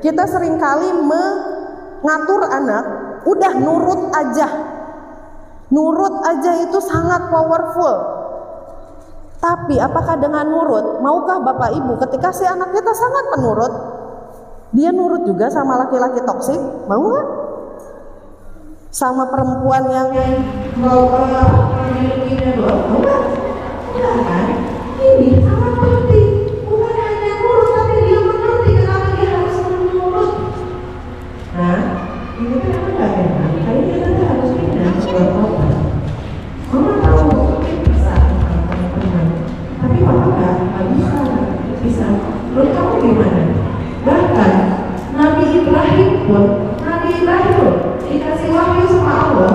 Kita seringkali mengatur anak, udah nurut aja. Nurut aja itu sangat powerful. Tapi apakah dengan nurut, maukah Bapak Ibu ketika si anak kita sangat penurut, dia nurut juga sama laki-laki toksik? Mau nggak? Sama perempuan yang mau memilikinya doang, mau nggak? Enggak kan? Ini sangat penting. Bukan hanya nurut, tapi dia mengerti kenapa dia harus menurut. Nah, ini kan apa ya? Kayaknya kita tuh harus pindah ke kota. Mama tahu mungkin bisa, tapi papa nggak bisa. Menurut kamu gimana? Bahkan Nabi Ibrahim pun dikasih wahyu sama Allah,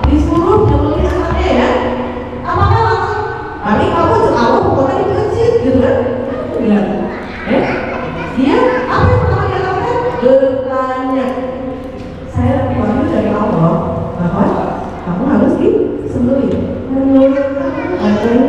disuruh nyembelih anaknya ya. Apakah langsung? Paling kamu Allah pokoknya dikecil gitu kan? Bilang, dia apa yang pertama dia lakukan? Bertanya. Saya dapat wahyu dari Allah bahwa kamu harus disembelih. Menurut kamu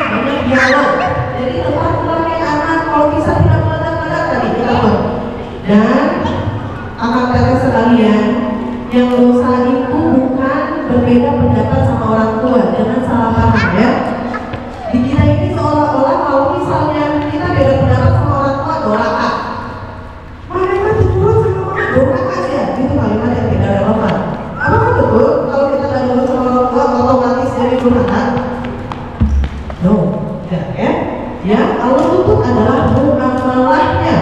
banyak dialog. Jadi tempat pulangnya anak, kalau bisa tidak meledak-ledak tadi kita buat. Dan kakak-kakak sekalian, yang dosa itu bukan berbeda pendapat sama orang tua, jangan salah paham ya. Di kita ini seolah-olah kalau misalnya kita beda pendapat sama orang tua, doraka. Mereka turun sama mama, doraka aja. Itu kalimat yang tidak relevan. Apakah betul kalau kita nggak nurut sama orang tua otomatis jadi durhaka? No, tidak ya. Ya, Allah tuntut adalah muamalahnya,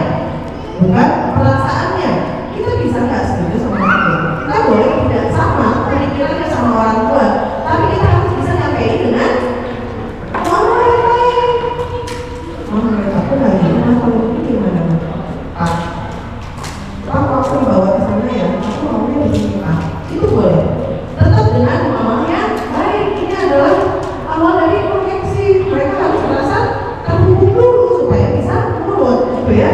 bukan perasaannya. Kita bisa nggak setuju sama orang tua? Kita boleh tidak sama pemikirannya sama orang tua, tapi kita harus bisa nyampein dengan mama yang baik. Mama aku lagi, kalau ini gimana? Pak, aku bawa ke sana ya. Aku maunya begini Pak. Itu boleh. Tetap dengan mamanya baik. Ini adalah awal dari koneksi. Mereka harus merasa terhubung dulu supaya bisa nurut, gitu ya.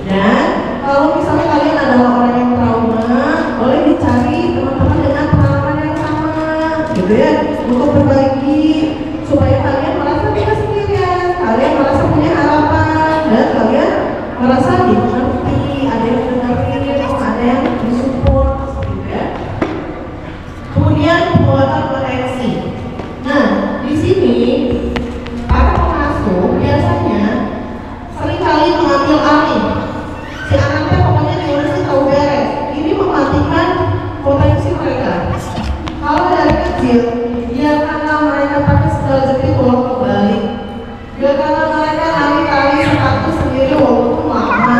Dan kalau misalnya kalian adalah orang yang trauma, boleh dicari teman-teman dengan pengalaman yang sama, gitu ya, untuk berbagi supaya kalian merasa tidak sendirian, kalian merasa punya harapan, dan kalian merasa dimengerti, ada yang dengerin, ada yang disupport, gitu ya. Kemudian pembuatan koneksi. Nah, di sini para pengasuh biasanya seringkali mengambil alih. Si anaknya pokoknya diurusin tahu beres. Ini mematikan potensi mereka. Kalau dari kecil, biarkanlah mereka pakai segala jenis pulang kembali. Biarkanlah mereka tali-tali sepatu sendiri walaupun lama.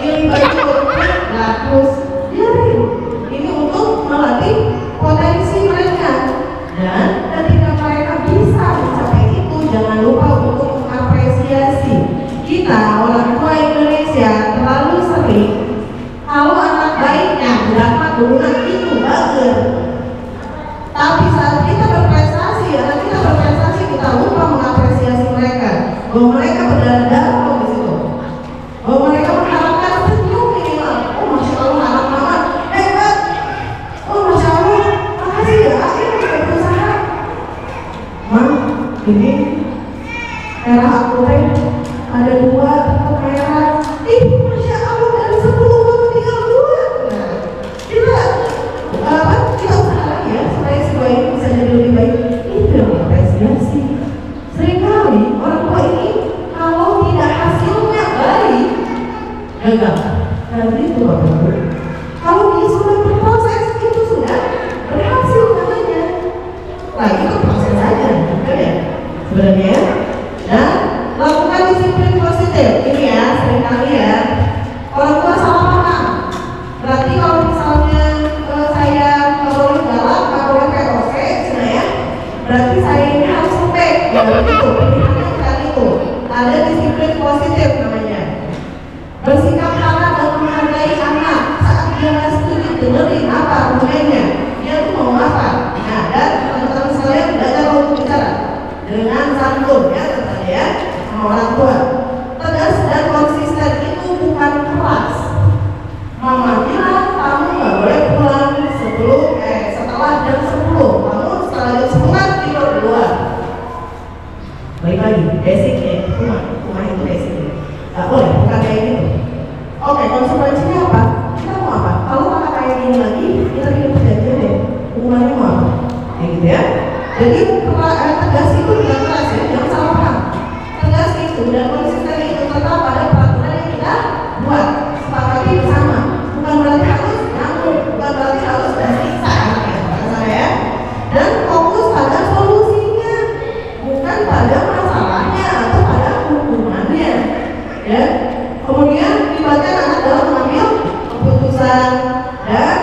Pilih baju walaupun bagus. Biarin. Ini untuk melatih potensi mereka. Dan ketika mereka bisa mencapai itu, jangan lupa untuk mengapresiasi. Kita orang tua Indonesia terlalu sering kalau anak baiknya berapa guna itu bagus. Tapi saat kita berprestasi, anak kita berprestasi, kita lupa mengapresiasi mereka. Bahwa mereka berdarah-darah di situ. Bahwa mereka mengharapkan senyum minimal. Oh masya Allah anak mama hebat. Oh masya Allah, makasih ya. Akhirnya kita berusaha. Ma, ini merah aku teh ada 2 tetap merah. Ih, masya Allah dari 10 baru tinggal 2. Nah, kita usaha lagi ya supaya si boy ini bisa jadi lebih baik. Itu yang apresiasi. Seringkali orang tua ini kalau tidak hasilnya baik, gagal. Dan itu bapak ibu. Kalau dia sudah berproses itu sudah berhasil namanya. Nah itu proses saja, betul ya? Sebenarnya ya. Dan lakukan disiplin positif. Ini ya, seringkali ya orang tua salah paham. Berarti kalau misalnya saya nggak boleh galak, nggak boleh POC, ya, berarti saya ini harus lembek. Ya begitu, pilihannya bukan itu. Ada disiplin positif namanya. Bersikap ramah dan menghargai anak saat dia nggak setuju dengerin apa argumennya. Dia tuh mau apa? Nah, dan teman-teman sekalian belajar untuk bicara dengan santun ya, teman ya. Orang tua tegas dan konsisten itu bukan keras. Mama bilang kamu nggak boleh pulang setelah jam 10. Kamu setelah jam 10 kan tidur duluan. Balik lagi basicnya rumah itu basicnya nggak boleh, bukan kayak gitu. Oke, konsekuensinya apa? Kita mau apa? Kalau kakak kayak gini lagi, kita bikin perjanjian deh. Hukumannya mau apa? Kayak gitu ya. Jadi tegas itu bukan keras ya, jangan salah paham. Tegas itu dan konsisten itu tetap pada peraturan yang kita buat, sepakati bersama. Bukan berarti harus nyambung, bukan berarti harus bersiksa ya. Dan fokus pada solusinya, bukan pada masalahnya atau pada hukumannya. Ya. Kemudian libatkan anak dalam mengambil keputusan dan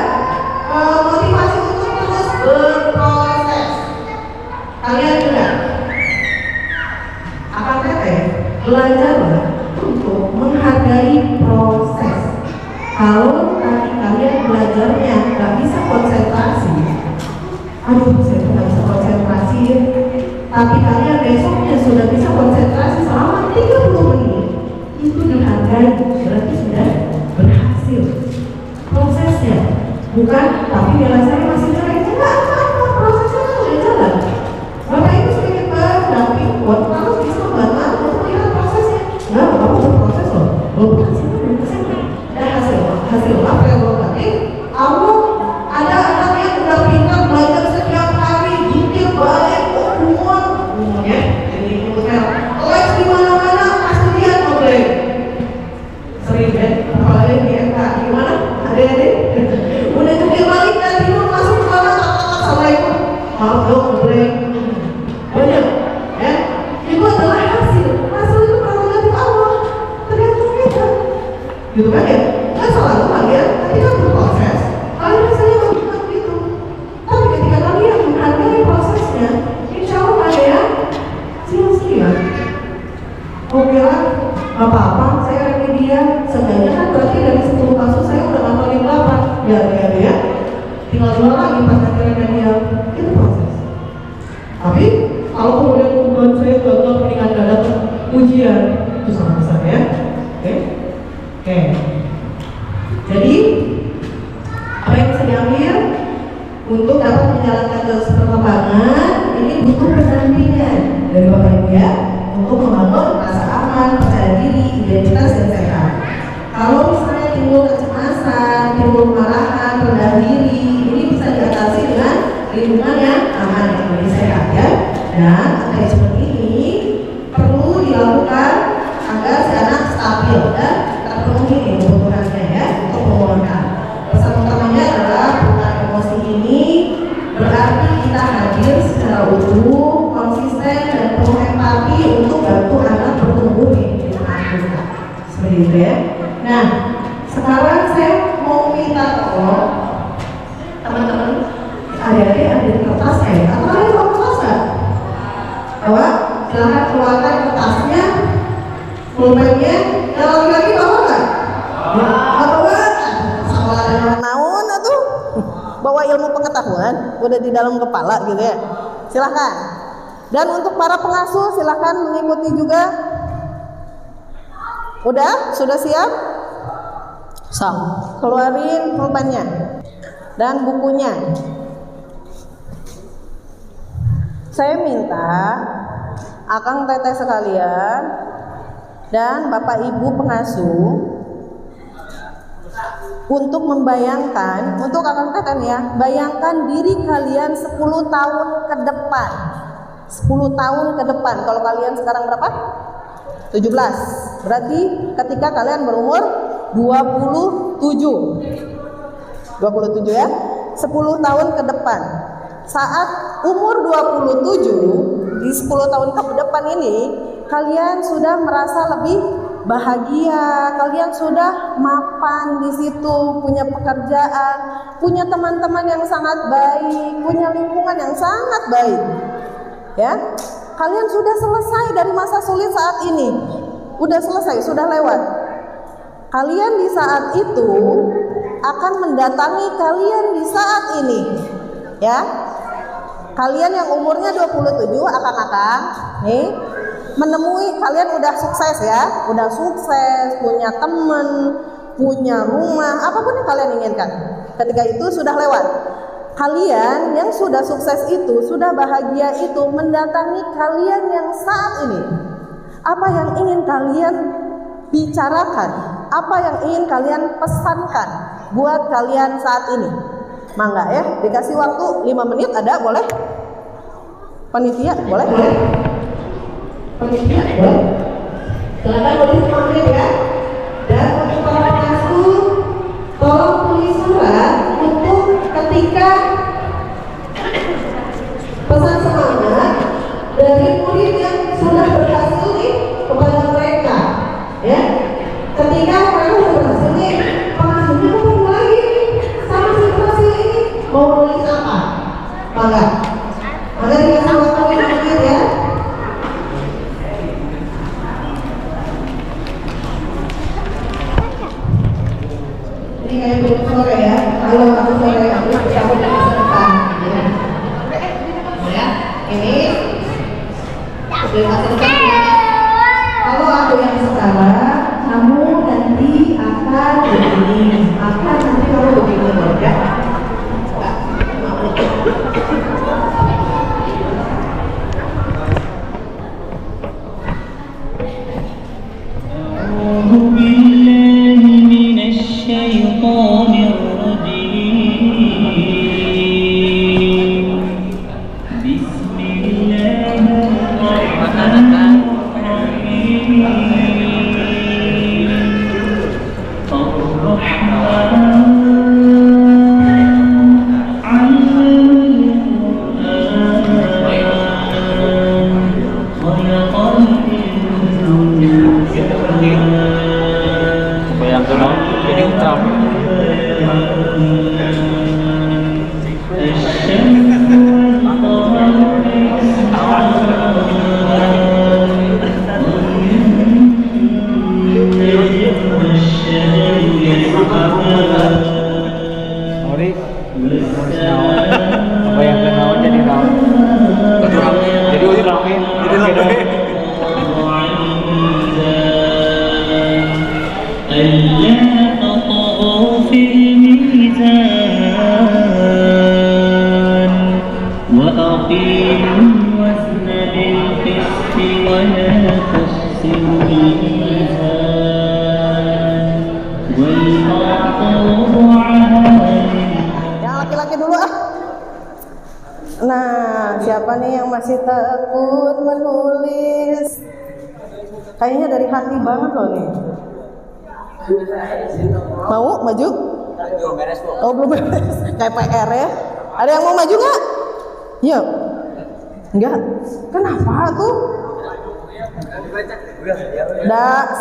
motivasi untuk terus berproses. Kalian juga akan teteh belajarlah untuk menghargai proses. Kalau tadi kalian belajarnya nggak bisa konsentrasi, aduh saya nggak bisa konsentrasi, tapi kalian besoknya sudah bisa konsentrasi selama 30 menit, itu dihargai, berarti sudah berhasil prosesnya. Bukan, tapi nilai saya masih jelek. Enggak, prosesnya kan udah jalan. Bapak Ibu sedikit gitu kan ya? Kan selalu kalian ketika berproses, kalian rasanya melakukan begitu. Tapi ketika kalian menghargai prosesnya, insya Allah ada yang sia-sia. Oke lah, apa-apa, saya remedia. Seenggaknya kan berarti dari 10 kasus saya udah ngapalin 8. Ya, tinggal 2 lagi pas nanti remedial. Itu proses. Tapi kalau kemudian hubungan saya gagal mendingan gak dapat ujian, itu sangat besar ya. Oke. Jadi apa yang bisa diambil untuk dapat menjalankan terus perkembangan ini butuh pendampingan dari Bapak Ibu ya, untuk membangun rasa aman, percaya diri, identitas yang sehat. Kalau misalnya timbul kecemasan, timbul kemarahan, rendah diri, ini bisa diatasi dengan lingkungan yang aman, yang lebih sehat ya. Dan engagement ini perlu dilakukan agar si anak stabil dan terpenuhi kebutuhannya ya, untuk menguatkan. Pesan utamanya adalah perubahan emosi ini berarti kita hadir secara utuh, konsisten dan penuh empati untuk bantu anak bertumbuh di lingkungan kita. Seperti itu ya. Nah, sekarang saya mau minta tolong teman-teman adik-adik ambil kertas ya. Atau kalian mau kertas nggak? Bawa, silahkan keluarkan kertasnya, pulpennya. Yang lagi-lagi bawa nggak? Bawa. Sekolah dan Naon atuh? Bawa ilmu pengetahuan udah di dalam kepala gitu ya. Silahkan. Dan untuk para pengasuh silahkan mengikuti juga. Udah? Sudah siap? Keluarin pulpennya dan bukunya. Saya minta akang teteh sekalian dan bapak ibu pengasuh untuk membayangkan, untuk akang teteh ya, bayangkan diri kalian 10 tahun ke depan. 10 tahun ke depan. Kalau kalian sekarang berapa? 17. Berarti ketika kalian berumur 27 ya, 10 tahun ke depan. Saat umur 27, di 10 tahun ke depan ini, kalian sudah merasa lebih bahagia, kalian sudah mapan di situ, punya pekerjaan, punya teman-teman yang sangat baik, punya lingkungan yang sangat baik. Ya, kalian sudah selesai dari masa sulit saat ini, udah selesai, sudah lewat. Kalian di saat itu akan mendatangi kalian di saat ini, ya. Kalian yang umurnya 27 akan nih menemui, kalian udah sukses ya, udah sukses, punya teman, punya rumah, apapun yang kalian inginkan. Ketika itu sudah lewat. Kalian yang sudah sukses itu, sudah bahagia itu, mendatangi kalian yang saat ini. Apa yang ingin kalian bicarakan? Apa yang ingin kalian pesankan buat kalian saat ini? Mangga ya, dikasih waktu 5 menit, ada boleh? Panitia boleh? panitia boleh? Silakan tulis 5 menit ya. Dan untuk para pengasuh, tolong tulis surat untuk ketika pesan semangat dari murid yang sudah berhasil nih kepada mereka, ya. Ketika mereka sudah berhasil nih, pengasuhnya ketemu lagi sama situasi ini, mau nulis apa? Maka dikasih waktu 5 menit ya. Ini kayak belum sore ya. Kalau aku sore aku bisa depan. Ya, ini kasih depan. Kalau aku yang sekarang, kamu nanti akan begini, nanti kamu begini loh ya. Bayangkan ألا تطغوا في الميزان وأقيموا الوزن بالقسط ولا تخسروا الميزان والأرض Yang laki-laki dulu ah. Nah, siapa nih yang masih takut menulis? Kayaknya dari hati banget loh nih. Mau maju? Oh belum beres. Kayak PR ya. Ada yang mau maju nggak? Yuk. Enggak. Kenapa tuh?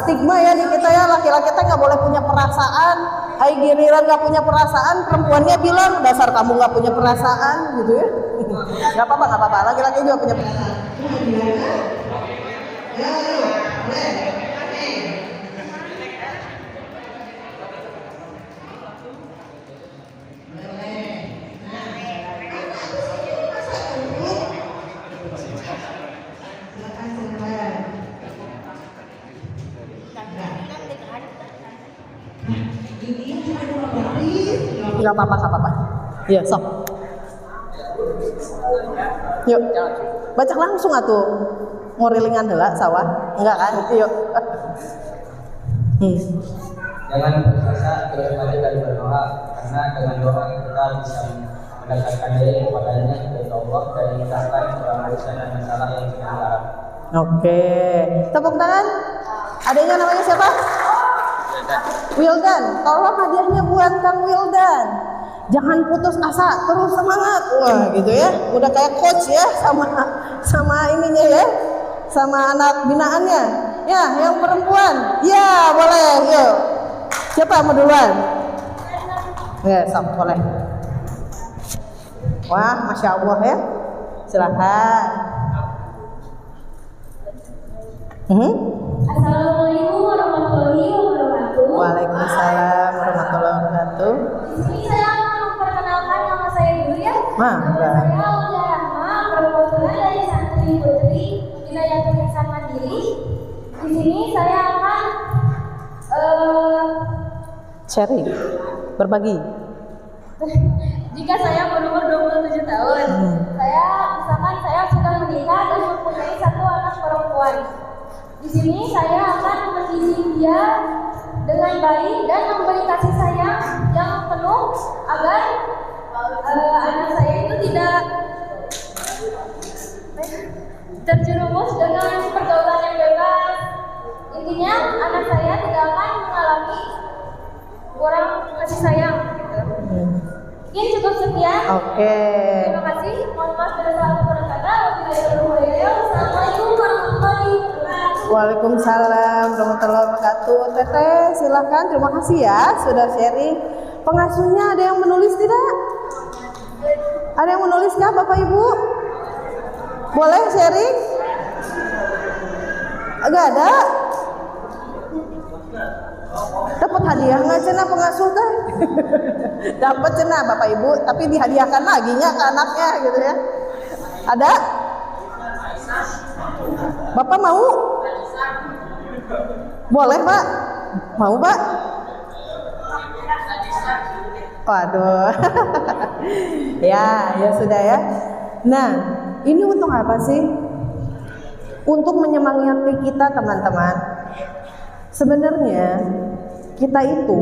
Stigma ya di kita ya, laki-laki kita nggak boleh punya perasaan. Hai giliran nggak punya perasaan, perempuannya bilang dasar kamu nggak punya perasaan gitu ya. Nggak apa-apa. Laki-laki juga punya perasaan. Nggak apa-apa. Iya, sok. Yuk, baca langsung atuh. Ngorilingan heula sawah. Enggak kan? Yuk. Jangan putus asa, terus baca dan berdoa, karena dengan doa kita bisa mendekatkan diri kepadanya dari Allah dan meningkatkan urusan dan masalah yang sedang dialami. Oke, tepuk tangan. Adanya namanya siapa? Wildan. Tolong hadiahnya buat Kang Wildan. Jangan putus asa, terus semangat. Wah, gitu ya. Udah kayak coach ya sama ininya ya. Sama anak binaannya. Ya, yang perempuan. Ya, boleh. Yuk. Siapa mau duluan? Ya, sok boleh. Wah, Masya Allah ya. Silakan. Assalamualaikum warahmatullahi wabarakatuh. Waalaikumsalam warahmatullahi wabarakatuh. Di sini saya akan memperkenalkan nama saya dulu ya. Mangga. Saya Aulia Rahma, perwakilan dari Santri Putri Wilayah Tulisan Mandiri. Di sini saya akan Sharing, berbagi. jika saya berumur 27 tahun, misalkan saya sudah menikah dan mempunyai satu anak perempuan. Di sini saya akan mendidik dia dengan baik dan memberi kasih sayang yang penuh agar anak saya itu tidak terjerumus dengan pergaulan yang bebas. Intinya anak saya tidak akan mengalami kurang kasih sayang gitu. Mungkin cukup sekian. Oke. Terima kasih. Mohon maaf bila salah kata. Assalamualaikum warahmatullahi wabarakatuh. Waalaikumsalam warahmatullahi wabarakatuh. Teteh, silakan. Terima kasih ya sudah sharing. Pengasuhnya ada yang menulis tidak? Ada yang menulis nggak, Bapak Ibu? Boleh sharing? Enggak ada? Dapat hadiah nggak cenah pengasuh teh? Dapat cenah Bapak Ibu, tapi dihadiahkan lagi nya ke anaknya gitu ya. Ada? Bapak mau? Boleh Pak? Mau Pak? Waduh. ya sudah ya. Nah, ini untuk apa sih? Untuk menyemangati kita teman-teman. Sebenarnya kita itu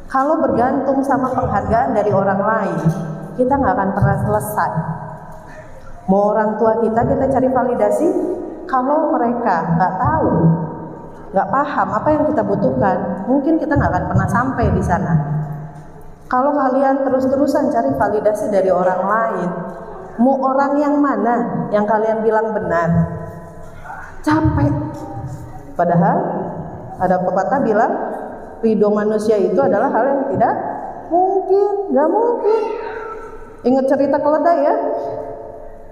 kalau bergantung sama penghargaan dari orang lain, kita nggak akan pernah selesai. Mau orang tua kita cari validasi, kalau mereka nggak tahu, nggak paham apa yang kita butuhkan, mungkin kita nggak akan pernah sampai di sana. Kalau kalian terus-terusan cari validasi dari orang lain, mau orang yang mana yang kalian bilang benar, capek. Padahal ada pepatah bilang ridho manusia itu adalah hal yang tidak mungkin, nggak mungkin. Ingat cerita keledai ya?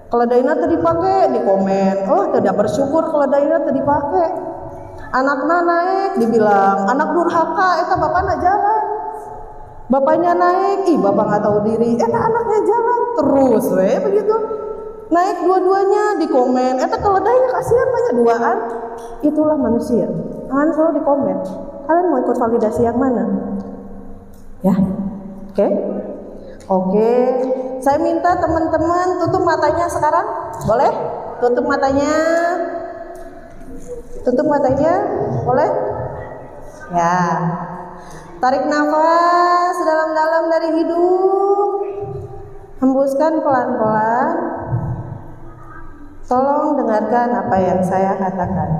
Keledainya tadi dipakai di komen, oh tidak bersyukur keledainya tadi dipakai. Anaknya naik, dibilang anak durhaka, eta bapaknya jalan. Bapaknya naik, bapak nggak tahu diri, eta anaknya jalan terus, begitu. naik dua-duanya di komen. Eta keledainya kasihan banyak duaan. Itulah manusia. Jangan selalu di komen. Kalian mau ikut validasi yang mana? Ya, oke? Oke. Saya minta teman-teman tutup matanya sekarang. Boleh? Tutup matanya. Tutup matanya. Boleh? Ya. Tarik nafas dalam-dalam dari hidung. Hembuskan pelan-pelan. Tolong dengarkan apa yang saya katakan.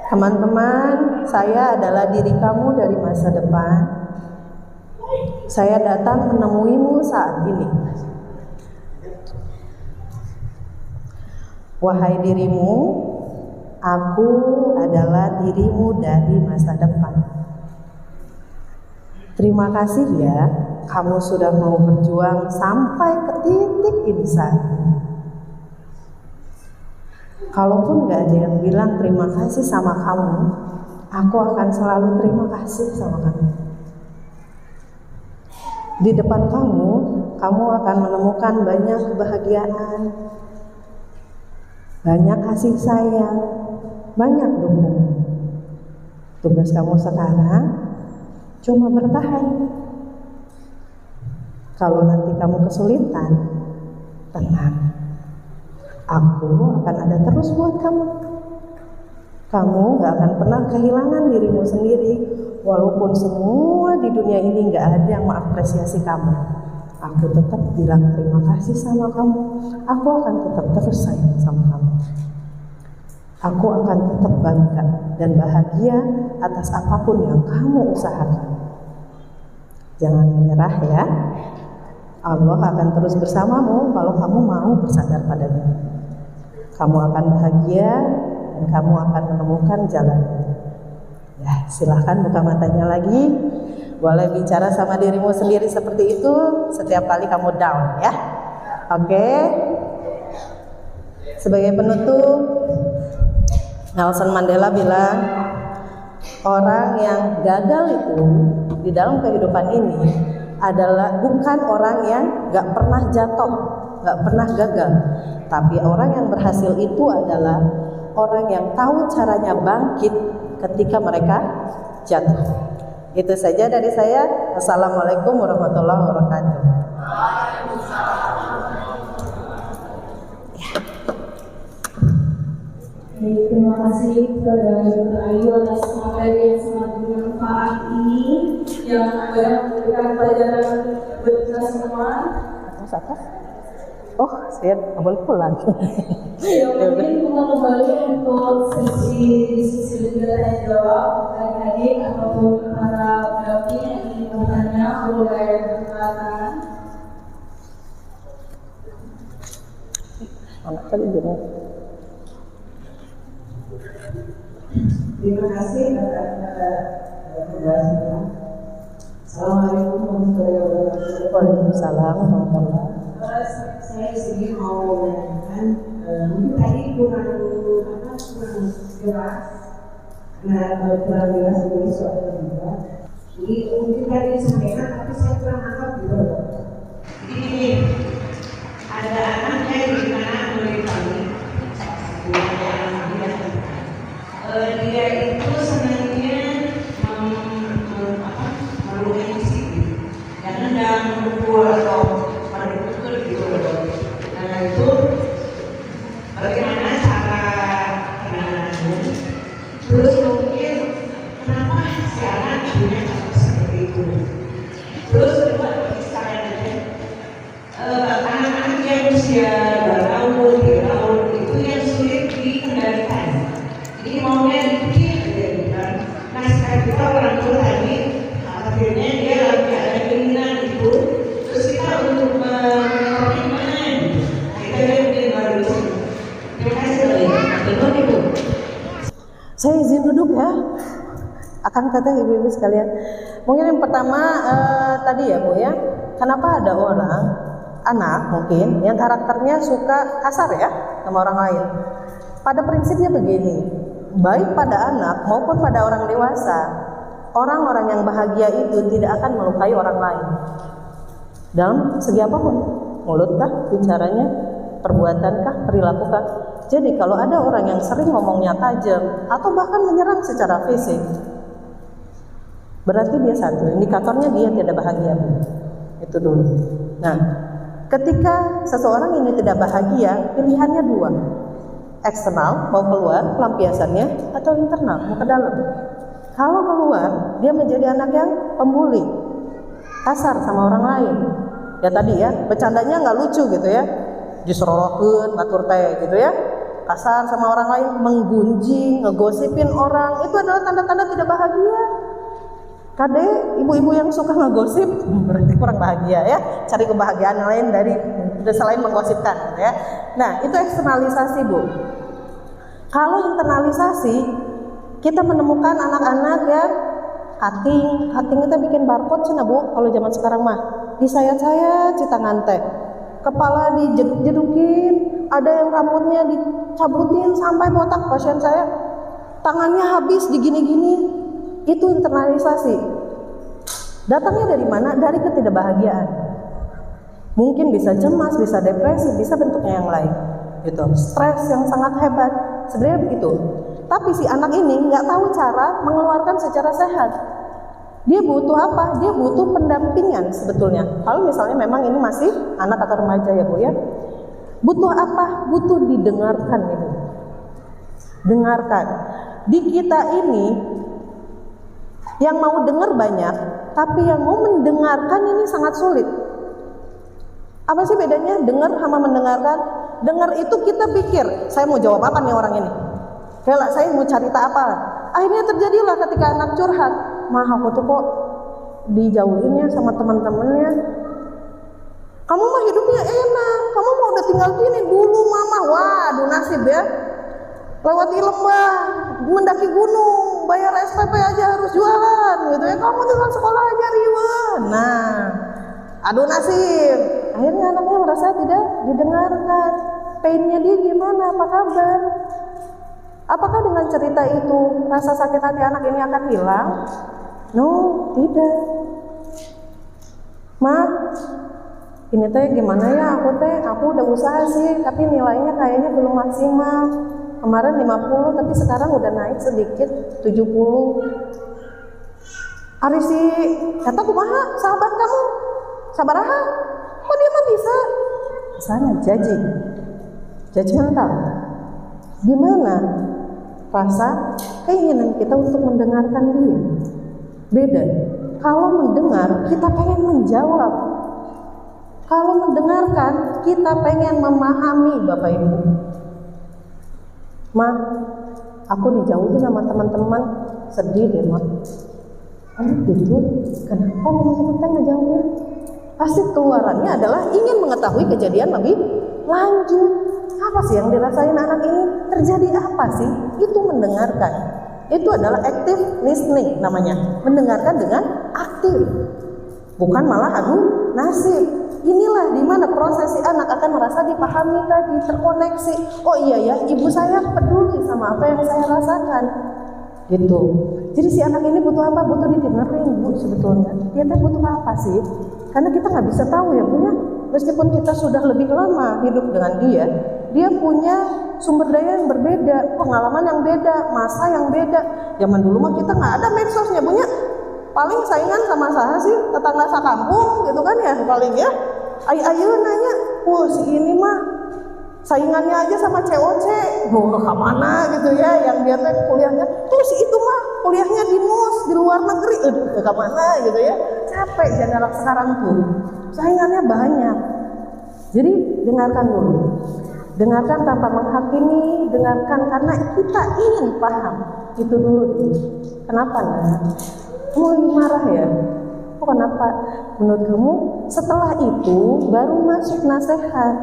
Teman-teman, saya adalah diri kamu dari masa depan. Saya datang menemuimu saat ini. Wahai dirimu, aku adalah dirimu dari masa depan. Terima kasih ya, kamu sudah mau berjuang sampai ke titik ini saat ini. Kalaupun gak ada yang bilang terima kasih sama kamu, aku akan selalu terima kasih sama kamu. Di depan kamu akan menemukan banyak kebahagiaan, banyak kasih sayang, banyak dukungan. Tugas kamu sekarang cuma bertahan. Kalau nanti kamu kesulitan, tenang. Aku akan ada terus buat kamu. Kamu gak akan pernah kehilangan dirimu sendiri. Walaupun semua di dunia ini gak ada yang mengapresiasi kamu, aku tetap bilang terima kasih sama kamu. Aku akan tetap terus sayang sama kamu. Aku akan tetap bangga dan bahagia atas apapun yang kamu usahakan. Jangan menyerah ya. Allah akan terus bersamamu kalau kamu mau bersandar padanya. Kamu akan bahagia dan kamu akan menemukan jalan. Ya, silahkan buka matanya lagi. Boleh bicara sama dirimu sendiri seperti itu setiap kali kamu down ya. Oke. Sebagai penutup, Nelson Mandela bilang, orang yang gagal itu di dalam kehidupan ini adalah bukan orang yang gak pernah jatuh, gak pernah gagal, tapi orang yang berhasil itu adalah orang yang tahu caranya bangkit ketika mereka jatuh. Itu saja dari saya. Assalamualaikum warahmatullahi wabarakatuh. Terima kasih kepada Dr. Ayu atas materi yang sangat bermanfaat ini, yang banyak memberikan pelajaran buat kita semua. Oh, saya boleh pulang. Ya, mungkin kita kembali untuk sesi diskusi dan tanya jawab adik-adik ataupun para pendamping yang ingin bertanya boleh bertanya. Anak tadi gini. Terima kasih kepada pembahasannya. Assalamualaikum warahmatullahi wabarakatuh. Waalaikumsalam warahmatullahi wabarakatuh. Saya di sini mau menanyakan, mungkin tadi kurang jelas, kurang jelas dari soal kedua. Jadi mungkin tadi disampaikan, tapi saya kurang nangkap gitu. Jadi ada anaknya di mana mulai kami, dia itu senangnya melukai fisik, karena dalam buku atau karena itu bagaimana cara penanganannya, terus mungkin kenapa si anak punya seperti itu, terus kedua misalnya anak-anak yang usia 2 tahun, 3 tahun itu yang sulit dikendalikan, jadi maunya dipikir aja kan. Nah sekarang kita orang tua tadi akhirnya dia lagi ada keinginan itu, terus kita untuk saya izin duduk ya, akan kata ibu-ibu sekalian. Mungkin yang pertama tadi ya Bu ya, kenapa ada orang anak mungkin yang karakternya suka kasar ya sama orang lain. Pada prinsipnya begini, baik pada anak maupun pada orang dewasa, orang-orang yang bahagia itu tidak akan melukai orang lain dalam segi apapun, mulut kah, bicaranya, perbuatankah, perilaku kah? Jadi kalau ada orang yang sering ngomongnya tajam atau bahkan menyerang secara fisik, berarti dia satu, indikatornya dia tidak bahagia. Itu dulu. Nah, ketika seseorang ini tidak bahagia, pilihannya dua, eksternal, mau keluar pelampiasannya, atau internal, mau ke dalam. Kalau keluar, dia menjadi anak yang pembuli, kasar sama orang lain. Ya tadi ya, bercandanya nggak lucu gitu ya, diserorokeun, batur teh gitu ya, kasar sama orang lain, menggunjing, ngegosipin orang, itu adalah tanda-tanda tidak bahagia. Kade, ibu-ibu yang suka ngegosip berarti kurang bahagia ya, cari kebahagiaan lain dari selain menggosipkan gitu ya. Nah, itu eksternalisasi, Bu. Kalau internalisasi, kita menemukan anak-anak yang cutting itu bikin barcode cina, Bu. Kalau zaman sekarang mah disayat-sayat citangan teh, kepala dijeduk-jedukin, ada yang rambutnya dicabutin sampai botak pasien saya, tangannya habis digini-gini. Itu internalisasi. Datangnya dari mana? Dari ketidakbahagiaan. Mungkin bisa cemas, bisa depresi, bisa bentuknya yang lain. Gitu. Stres yang sangat hebat. Sebenarnya begitu. Tapi si anak ini nggak tahu cara mengeluarkan secara sehat. Dia butuh apa? Dia butuh pendampingan sebetulnya. Kalau misalnya memang ini masih anak atau remaja ya, Bu ya. Butuh apa? Butuh didengarkan, Ibu. Dengarkan. Di kita ini yang mau dengar banyak, tapi yang mau mendengarkan ini sangat sulit. Apa sih bedanya dengar sama mendengarkan? Dengar itu kita pikir, saya mau jawab apa nih orang ini? Kayak saya mau cerita apa? Akhirnya terjadilah ketika anak curhat, "Mah, aku tuh kok dijauhin ya sama teman-temannya. Kamu mah hidupnya enak, kamu mau udah tinggal gini dulu mama, waduh nasib ya. Lewati lembah, mendaki gunung, bayar SPP aja harus jualan gitu ya. Kamu tinggal sekolah aja riweuh." Nah, aduh nasib. Akhirnya anaknya merasa tidak didengarkan. Painnya dia gimana? Apa kabar? Apakah dengan cerita itu rasa sakit hati anak ini akan hilang? No, tidak. Ma, ini teh gimana ya? Aku udah usaha sih, tapi nilainya kayaknya belum maksimal. Kemarin 50, tapi sekarang udah naik sedikit 70. Ari si kata kumaha sahabat kamu? Sabaraha? Kok dia mah bisa? Misalnya judgmental. Gimana rasa keinginan kita untuk mendengarkan dia? Beda. Kalau mendengar, kita pengen menjawab. Kalau mendengarkan, kita pengen memahami, Bapak Ibu. Ma, aku dijauhin sama teman-teman, sedih deh, Ma. Gitu, kenapa teman-teman ngejauhin? Pasti keluarannya adalah ingin mengetahui kejadian lebih lanjut. Apa sih yang dirasain anak ini? Terjadi apa sih? Itu mendengarkan. Itu adalah active listening namanya. Mendengarkan dengan aktif. Bukan malah aduh nasib. Inilah dimana proses si anak akan merasa dipahami tadi, terkoneksi. Oh iya ya, ibu saya peduli sama apa yang saya rasakan. Gitu. Jadi si anak ini butuh apa? Butuh didengerin, Bu, sebetulnya. Dia butuh apa sih? Karena kita nggak bisa tahu ya, Bu ya. Meskipun kita sudah lebih lama hidup dengan dia punya sumber daya yang berbeda, pengalaman yang beda, masa yang beda. Zaman dulu mah kita nggak ada medsosnya, Bu ya. Paling saingan sama saya sih tetangga sakampung gitu kan ya, paling ya. Ayo nanya, "Wah, si ini mah saingannya aja sama COC, mau kemana gitu ya, yang dia tuh kuliahnya, terus itu mah kuliahnya di MUS, di luar negeri, kemana gitu ya." Capek anak sekarang tuh, saingannya banyak. Jadi dengarkan dulu, dengarkan tanpa menghakimi, dengarkan karena kita ingin paham. Itu dulu. Kenapa nah? Kamu lagi marah ya? Oh, kenapa? Menurut kamu setelah itu baru masuk nasihat.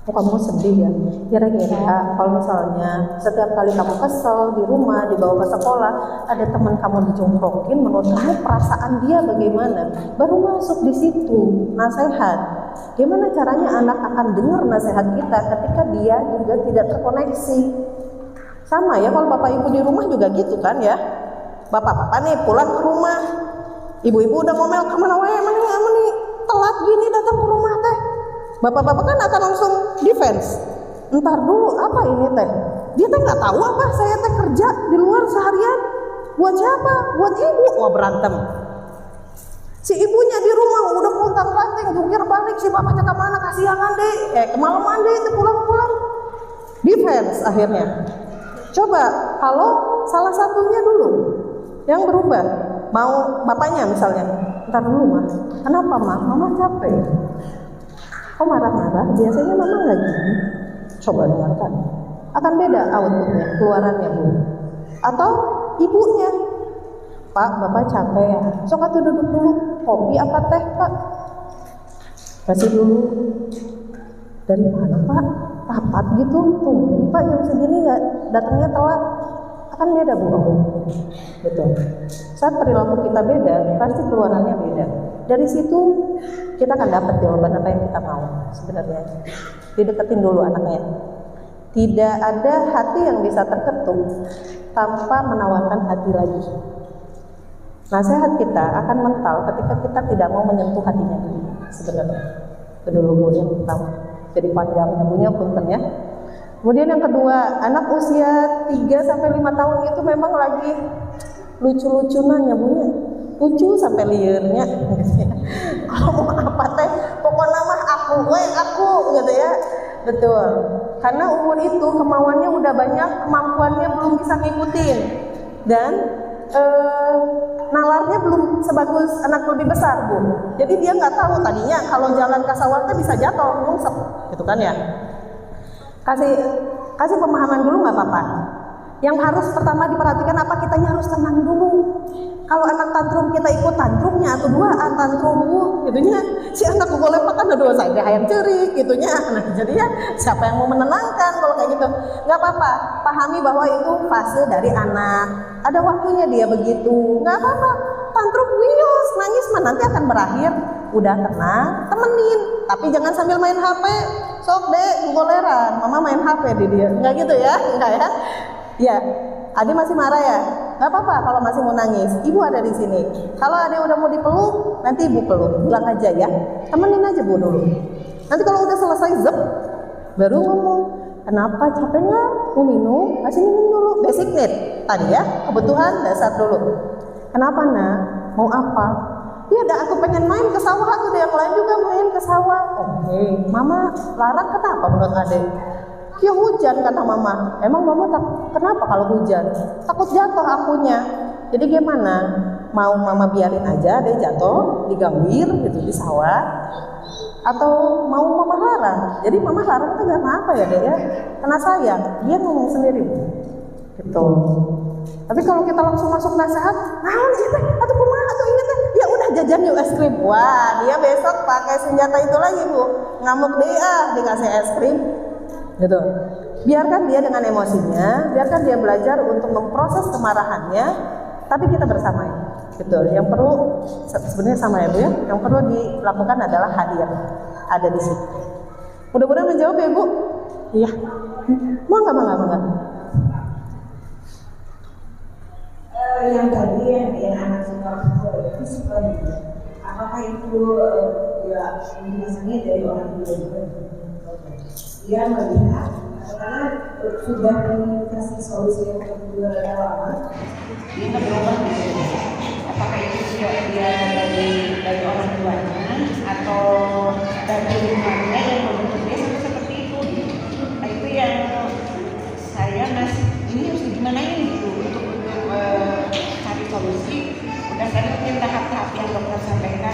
Oh, kamu sedih ya? Kira-kira kalau misalnya setiap kali kamu kesel di rumah, dibawa ke sekolah, ada teman kamu dijongkrokin, menurut kamu perasaan dia bagaimana? Baru masuk di situ nasihat. Gimana caranya anak akan dengar nasihat kita ketika dia juga tidak terkoneksi? Sama ya, kalau bapak ibu di rumah juga gitu kan ya. Bapak-bapak nih pulang ke rumah, ibu-ibu udah ngomel, "Kemana wae, mana nih telat gini datang ke rumah teh." Bapak-bapak kan akan langsung defense. Entar dulu, apa ini teh? Dia teh nggak tahu apa saya teh kerja di luar seharian. Buat siapa? Buat ibu. Wah, berantem. Si ibunya di rumah udah pontang-panting, jungkir balik, si bapaknya kemana, kasihan deh, kemalaman deh, itu pulang-pulang. Defense akhirnya. Coba kalau salah satunya dulu yang berubah, mau bapaknya misalnya, ntar dulu mah, kenapa mah? Mama capek. Kok marah-marah? Biasanya mama nggak gini. Coba dengarkan, akan beda outputnya, keluarannya bu. Atau ibunya, Pak, bapak capek ya. Sok atuh duduk dulu, kopi apa teh pak? Kasih dulu. Dari mana pak? Rapat gitu, tuh pak jam segini nggak datangnya telat. Akan beda bu. Betul. Saat perilaku kita beda, pasti keluarannya beda. Dari situ kita akan dapat jawaban apa yang kita mau sebenarnya. Dideketin dulu anaknya. Tidak ada hati yang bisa terketuk tanpa menawarkan hati lagi. Nasihat kita akan mental ketika kita tidak mau menyentuh hatinya dulu sebenarnya. Itu dulu bu yang pertama. Jadi panjangnya punya punten ya. Kemudian yang kedua, anak usia 3-5 tahun itu memang lagi lucu-lucunya bunyi. Lucu sampai liarnya kalau mau apa teh pokoknya mah aku gitu ya. Betul, karena umur itu kemauannya udah banyak, kemampuannya belum bisa ngikutin dan nalarnya belum sebagus anak lebih besar bu. Jadi dia nggak tahu tadinya kalau jalan ke sawah bisa jatuh ngungsep gitu kan ya. Kasih pemahaman dulu nggak apa-apa. Yang harus pertama diperhatikan apa, kitanya harus tenang dulu. Kalau anak tantrum kita ikut tantrumnya atau tantrum gitunya, si anak boleh makan ada saya ayam cerik gitunya. Nah, jadinya siapa yang mau menenangkan kalau kayak gitu? Nggak apa-apa, pahami bahwa itu fase dari anak. Ada waktunya dia begitu, nggak apa-apa. Tantrum wios, nangis mah nanti akan berakhir. Udah tenang, temenin, tapi jangan sambil main HP. Sok deh, goleran, mama main HP di dia. Nggak gitu ya, enggak ya? Ya, Ade masih marah ya? Gak apa-apa kalau masih mau nangis. Ibu ada di sini. Kalau Ade udah mau dipeluk, nanti ibu peluk. Bilang aja ya. Temenin aja bu dulu. Nanti kalau udah selesai zep, baru ngomong. Kenapa capek nggak? Mau minum? Kasih minum dulu. Basic need tadi ya. Kebutuhan dasar dulu. Kenapa nak? Mau apa? Ya udah aku pengen main ke sawah. Tuh yang lain juga main ke sawah. Oke. Mama larang kenapa menurut Ade? Ya hujan kata mama. Emang mama kenapa kalau hujan? Takut jatuh akunya. Jadi gimana? Mau mama biarin aja deh jatuh, digambir gitu di sawah, atau mau mama larang? Jadi mama larang itu karena apa ya deh ya? Karena sayang. Dia ngomong sendiri gitu. Tapi kalau kita langsung masuk nasihat, naon gitu, atau kumaha atau inget ya udah jajan yuk es krim. Wah dia besok pakai senjata itu lagi bu, ngamuk deh dikasih es krim. Gitu. Biarkan dia dengan emosinya, biarkan dia belajar untuk memproses kemarahannya, tapi kita bersamanya. Gitu. Yang perlu sebenarnya sama ya bu ya. Yang perlu dilakukan adalah hadir, ada di situ. Mudah-mudahan menjawab ya bu. Iya. Mangga. Yang tadi yang anak suka itu suka gitu. Apakah itu ya biasanya dari orang tua juga? Dia melihat karena sudah dikasih solusi yang kedua dan lama, dia nggak berubah gitu. Apakah itu juga dia dari orang tuanya atau dari lingkungannya yang membentuk dia seperti itu? Nah, itu yang saya masih ini harus gimana ini gitu untuk cari solusi. Udah tadi mungkin tahap-tahap yang dokter sampaikan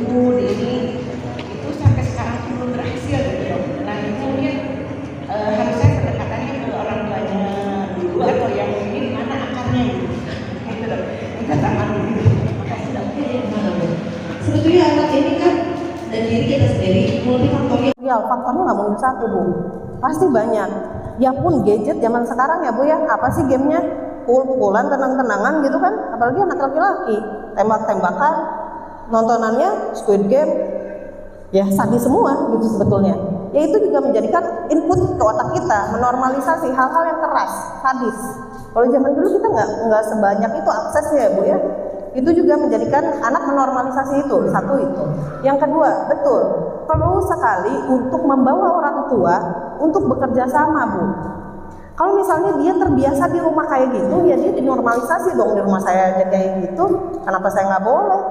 dulu ini itu sampai sekarang belum berhasil gitu. Nah itu mungkin harusnya pendekatannya ke orang tuanya dulu atau yang mungkin mana akarnya gitu loh. Kita tangan dulu. Makasih dokter ya gimana bu? Sebetulnya anak ini kan dan diri kita sendiri multifaktorial. Ya faktornya nggak mungkin satu bu, pasti banyak. Ya pun gadget zaman sekarang ya bu ya, apa sih gamenya? Pukul-pukulan, tenang-tenangan gitu kan, apalagi anak laki-laki, tembak-tembakan, nontonannya Squid Game, ya sadis semua gitu sebetulnya. Ya itu juga menjadikan input ke otak kita, menormalisasi hal-hal yang keras, sadis. Kalau zaman dulu kita nggak sebanyak itu aksesnya ya bu ya. Itu juga menjadikan anak menormalisasi itu. Satu itu. Yang kedua, betul, perlu sekali untuk membawa orang tua untuk bekerja sama, Bu. Kalau misalnya dia terbiasa di rumah kayak gitu, ya dia dinormalisasi dong, di rumah saya aja kayak gitu, kenapa saya nggak boleh?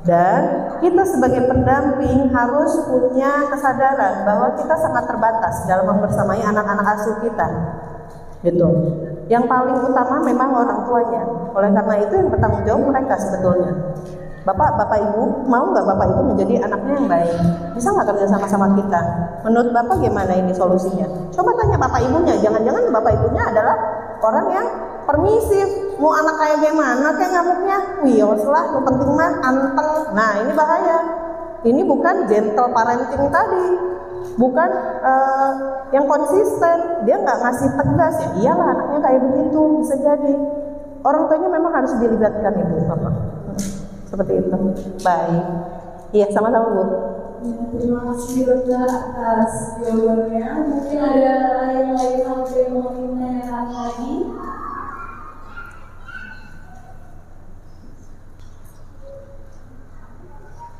Dan kita sebagai pendamping harus punya kesadaran bahwa kita sangat terbatas dalam membersamai anak-anak asuh kita, gitu. Yang paling utama memang orang tuanya. Oleh karena itu yang bertanggung jawab mereka sebetulnya. Bapak Ibu, mau nggak Bapak Ibu menjadi anaknya yang baik? Bisa nggak kerja sama-sama kita? Menurut Bapak gimana ini solusinya? Coba tanya Bapak Ibunya. Jangan-jangan Bapak Ibunya adalah orang yang permisif. Mau anak kayak gimana kayak ngamuknya? Wios lah, yang penting mah anteng. Nah ini bahaya. Ini bukan gentle parenting tadi. Bukan yang konsisten. Dia nggak ngasih tegas ya. Iyalah anaknya kayak begitu, bisa jadi. Orang tuanya memang harus dilibatkan Ibu Bapak. Seperti itu. Baik. Iya, sama-sama Bu. Ya, terima kasih dokter atas jawabannya. Mungkin ada yang lain yang mau ditanyakan lagi.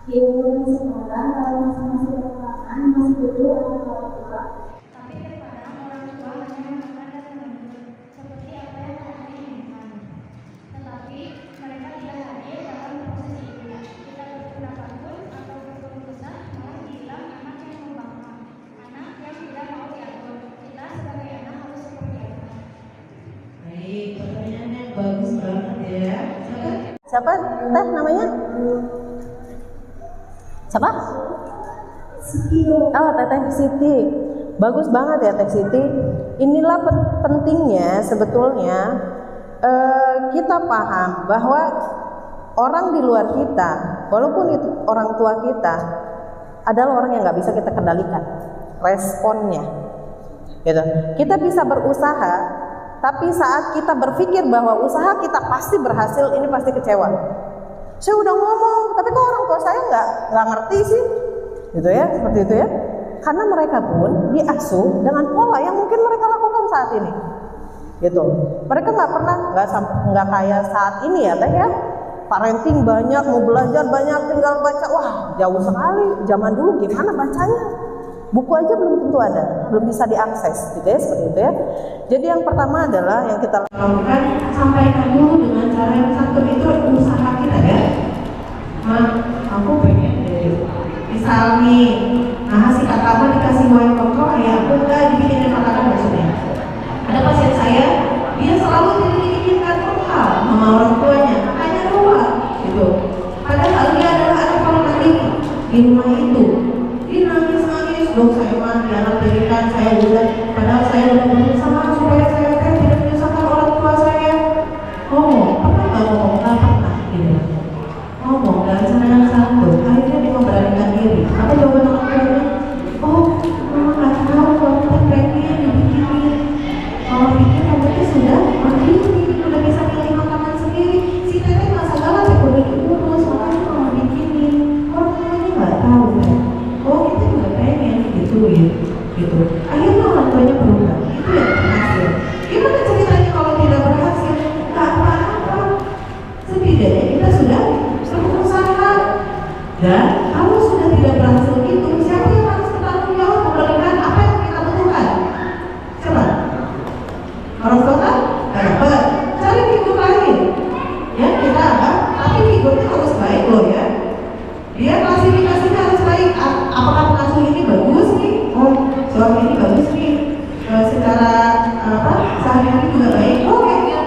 Di umur sekarang kalau masih berpasangan masih butuh orang tua. Tapi terkadang orang tua hanya mengatakan dan menuntut seperti apa yang telah diinginkan. Tetapi mereka tidak hadir dalam posisi itu. Kita berpendapat pun atau berkeluh kesah malah dibilang anak yang membangkang, anak yang tidak mau diatur. Kita sebagai anak harus seperti apa? Baik, pertanyaannya bagus banget ya. Siapa teh namanya? Siapa? Oh, Teteh Siti. Bagus banget ya Teh Siti. Inilah pentingnya sebetulnya kita paham bahwa orang di luar kita, walaupun itu orang tua kita, adalah orang yang nggak bisa kita kendalikan responnya. Gitu. Kita bisa berusaha, tapi saat kita berpikir bahwa usaha kita pasti berhasil, ini pasti kecewa. Saya udah ngomong, tapi kok orang tua saya nggak ngerti sih, gitu ya, seperti itu ya. Karena mereka pun diasuh dengan pola yang mungkin mereka lakukan saat ini, gitu. Mereka nggak pernah, nggak kayak saat ini ya teh ya. Parenting banyak, mau belajar banyak, tinggal baca, wah jauh sekali. Zaman dulu gimana bacanya? Buku aja belum tentu ada, belum bisa diakses, gitu ya, seperti itu ya. Jadi yang pertama adalah yang kita lakukan, sampaikan dulu dengan cara yang satu itu usaha kita ya. Aku pengen deh. Misal nih, nah si kakakmu dikasih wine koko, ayah aku enggak dibikinin makanan maksudnya. Ada pasien saya, dia selalu diinginkan hal sama orang tuanya, makanya doang, gitu. Padahal dia adalah anak paling mandiri di rumah itu. Dia nangis-nangis, dong saya mah anak berikan saya udah, padahal saya udah berusaha supaya saya tidak menyusahkan orang tua saya. Pernah nggak ngomong? Nggak pernah, gitu. Ngomong dari sana yang satu, akhirnya dia memberanikan diri. Apa jawaban orang tuanya? Mama nggak tahu, kamu kan pengen dibikinin. Mama pikir kamu sudah mandiri, udah bisa pilih makanan sendiri. Si teteh nggak segala, saya udah diurus, makanya mama bikinin. Orang tuanya nggak tahu kan? Kita juga pengen digituin, gitu. Akhirnya orang tuanya berubah. Itu yang berhasil. Gimana ceritanya kalau tidak berhasil? Nggak apa-apa. Setidaknya kita sudah berusaha. Dan kalau sudah tidak berhasil itu, siapa yang harus bertanggung jawab memberikan apa yang kita butuhkan? Coba. Orang tua kan? Nggak dapat. Cari figur lain. Ya kita apa? Tapi figurnya harus baik loh ya. Dia klasifikasinya harus baik. Apakah pengasuh ini bagus nih? Suami ini bagus nih. Secara sehari-hari juga baik. Kayaknya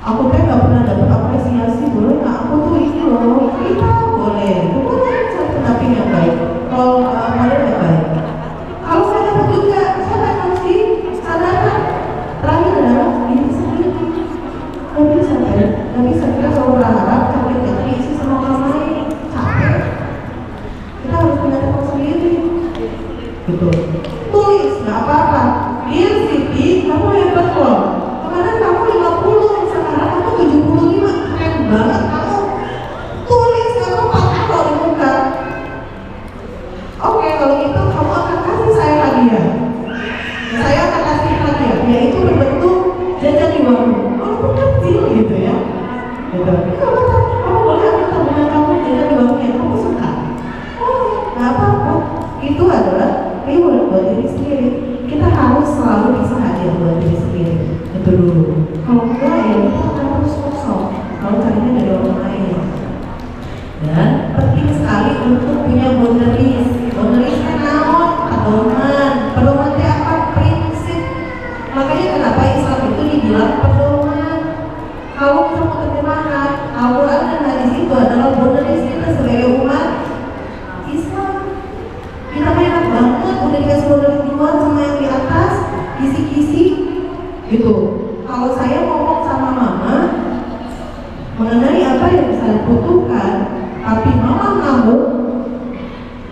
aku kan nggak pernah dapat apresiasi, boleh nggak? Aku tuh ini loh, kita boleh. Itu kan saya pendamping yang baik. Kalau kalian nggak baik, kalau saya dapat juga, saya harus disadarkan. Terakhir adalah ini sendiri. Nggak bisa ya, nggak bisa kita selalu berharap capek kita diisi sama orang lain. Capek. Kita harus punya tempat sendiri. Gitu. Tulis, nggak apa-apa. Dear Siti, kamu hebat loh. Kemarin kamu 50, sekarang kamu 75. Keren banget kamu. Tulis, kamu apa kalau di muka. Oke, kalau gitu kamu akan kasih saya hadiah. Saya akan kasih hadiah, yaitu berbentuk jajan di warung. Walaupun kecil gitu ya. Gitu. Kalau enggak ya kita akan terus kosong kalau carinya dari orang lain. Dan penting sekali untuk punya boundaries. Boundaries kan naon? Pedoman itu apa? Prinsip. Makanya kenapa Islam itu dibilang pedoman. Kalau kita mau terjemahkan Al-Quran dan hadis itu adalah boundaries kita sebagai umat Islam. Kita enak banget udah dikasih boundaries duluan sama yang di atas, kisi-kisi gitu. Kalau saya ngomong sama mama mengenai apa yang bisa dibutuhkan, tapi mama ngamuk,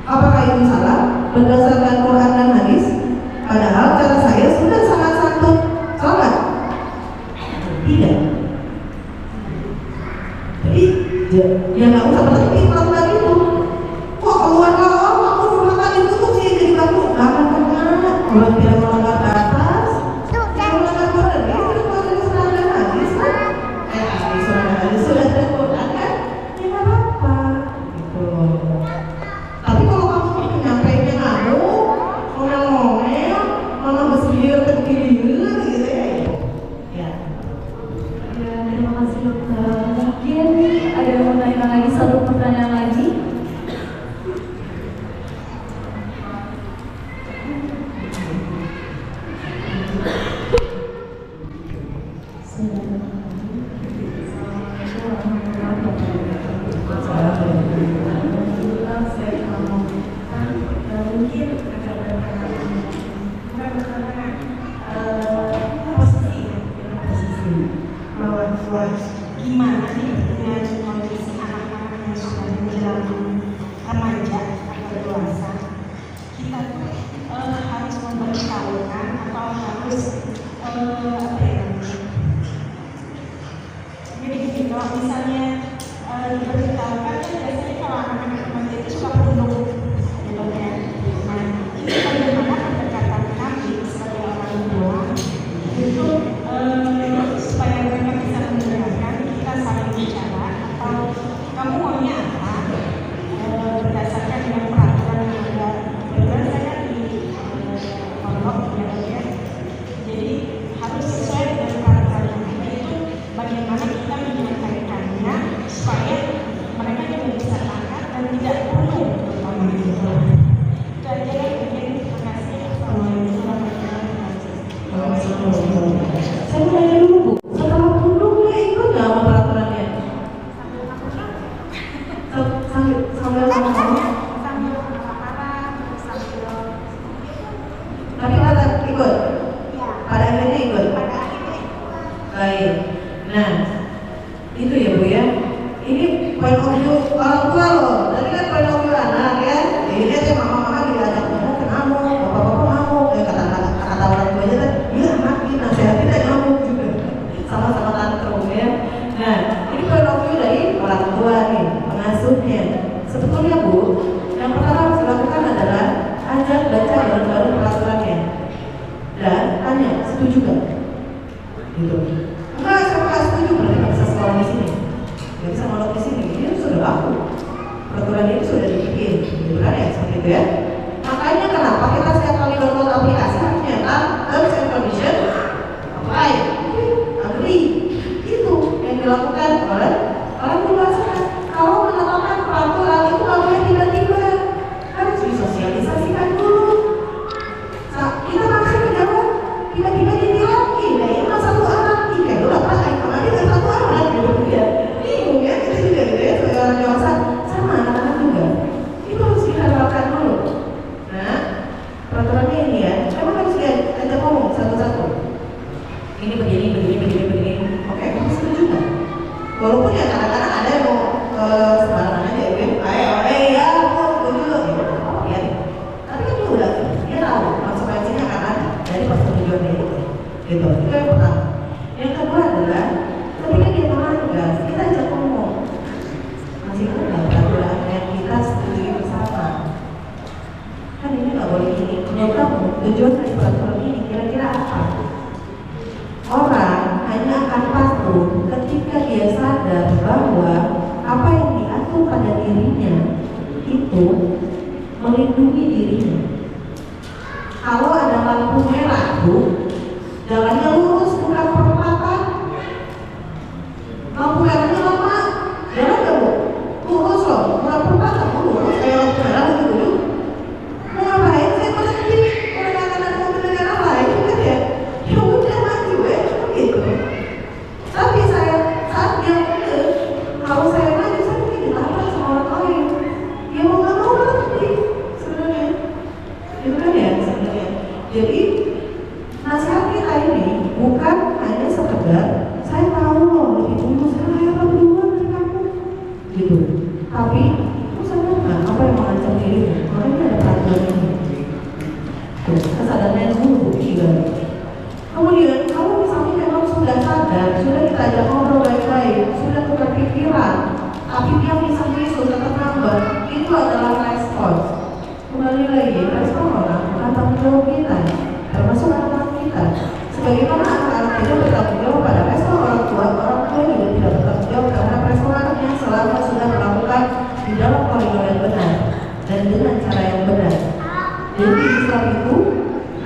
apakah itu salah berdasarkan Quran dan hadis? Padahal cara saya sudah sangat santun, salah? Tidak. Jadi ya nggak usah berhenti melakukan itu. Kok keluar aku rumah tadi tutup sih jadi kamu akan kalau tidak melanggar batas, melanggar boundaries, sudah ada hadis kan? Sudah ada Quran kan? Ya nggak apa-apa. Gitu. Tapi kalau kamu menyampaikan ngomel-ngomel, malah berselir tergilir gitu ya. Ya. Terima kasih dokter. Mungkin ada yang mau tanya lagi, satu pertanyaan lagi. Gimana nih dengan kondisi anak-anak yang sudah menjelang remaja atau dewasa, kita tuh harus memberitahukan atau harus apa ya? Jadi gini, kalau misalnya diberitahukan kan biasanya kalau anak-anak remaja itu suka penuh, gitu kan? Nah, ini bagaimana pendekatan kami sebagai orang tua itu supaya mereka bisa mendengarkan kita saling bicara, atau kamu maunya apa berdasarkan dengan peraturan yang ada berdasarkan di pondok ya. Jadi harus sesuai dengan peraturan yang ada itu bagaimana kita menyampaikannya supaya mereka juga bisa tangkap dan tidak penuh terutama itu. Itu aja yang mungkin. Terima kasih. Assalamualaikum warahmatullahi wabarakatuh. Saya mau nanya dulu Bu, setelah pundung ya ikut nggak sama peraturannya? Sambil ngomong? Tapi kata ikut? Pada akhirnya ikut? Baik. Nah, itu ya Bu ya. Ini point of view orang tua loh. Tadi kan point of view anak ya. Jadi aja mama-mama diajak ngomong ke kamu, bapak-bapak ngamuk. Kata orang tua aja kan, ya makin nasihatin dan ngamuk juga. Sama-sama tantrum ya. Nah, ini point of view dari orang tua nih, pengasuhnya. Sebetulnya Bu, yang pertama harus dilakukan adalah ajak baca bareng-bareng peraturannya. Dan tanya, setuju gak? Gitu. Enggak, saya nggak setuju, berarti nggak bisa sekolah di sini. Nggak bisa molok di sini. Ini sudah laku. Peraturan ini sudah dibikin, gitu kan ya, seperti itu ya. Makanya kenapa kita setiap kali download aplikasi harus nyetak terms and condition, apply, agree. Itu yang dilakukan oleh orang dewasa. Kalau menetapkan peraturan itu nggak boleh tiba-tiba, harus disosialisasikan dulu. Kita masih menjawab, tiba-tiba dia bilang, ini ya satu anak, kayak dulu apa? Kemarin ada satu anak, gitu ya. Bingung ya, kita juga gitu ya, sebagai orang dewasa, sama anak-anak juga. Itu harus kita lakukan dulu. Nah, peraturannya ini ya, memang harus diajak ngomong satu-satu. Ini begini. Oke, kamu setuju nggak? Walaupun ya kadang-kadang ada yang mau sembarangan aja, ya, aku setuju. Ya, tapi kan dia udah, dia tahu konsekuensinya akan ada dari persetujuan itu. Gitu, itu yang pertama. Yang kedua adalah, ketika dia melanggar, kita ajak ngomong. Masih ada nggak peraturan yang kita setujui bersama? Kan ini nggak boleh gini. Menurut kamu, tujuan dari peraturan ini kira-kira apa? Orang hanya akan patuh ketika dia sadar bahwa apa yang diatur pada dirinya itu melindungi dirinya. Kalau ada lampu merah, Bu, jalannya lurus bukan perempatan, sadar, sudah kita ajak ngobrol baik-baik, sudah tukar pikiran, tapi dia bisa misu tetap nambah, itu adalah respon. Kembali lagi, respon orang bukan tanggung jawab kita, termasuk anak-anak kita. Sebagaimana anak-anak kita bertanggung jawab pada respon orang tua juga tidak bertanggung jawab terhadap respon anaknya selama sudah melakukan di dalam koridor yang benar dan dengan cara yang benar. Jadi Islam itu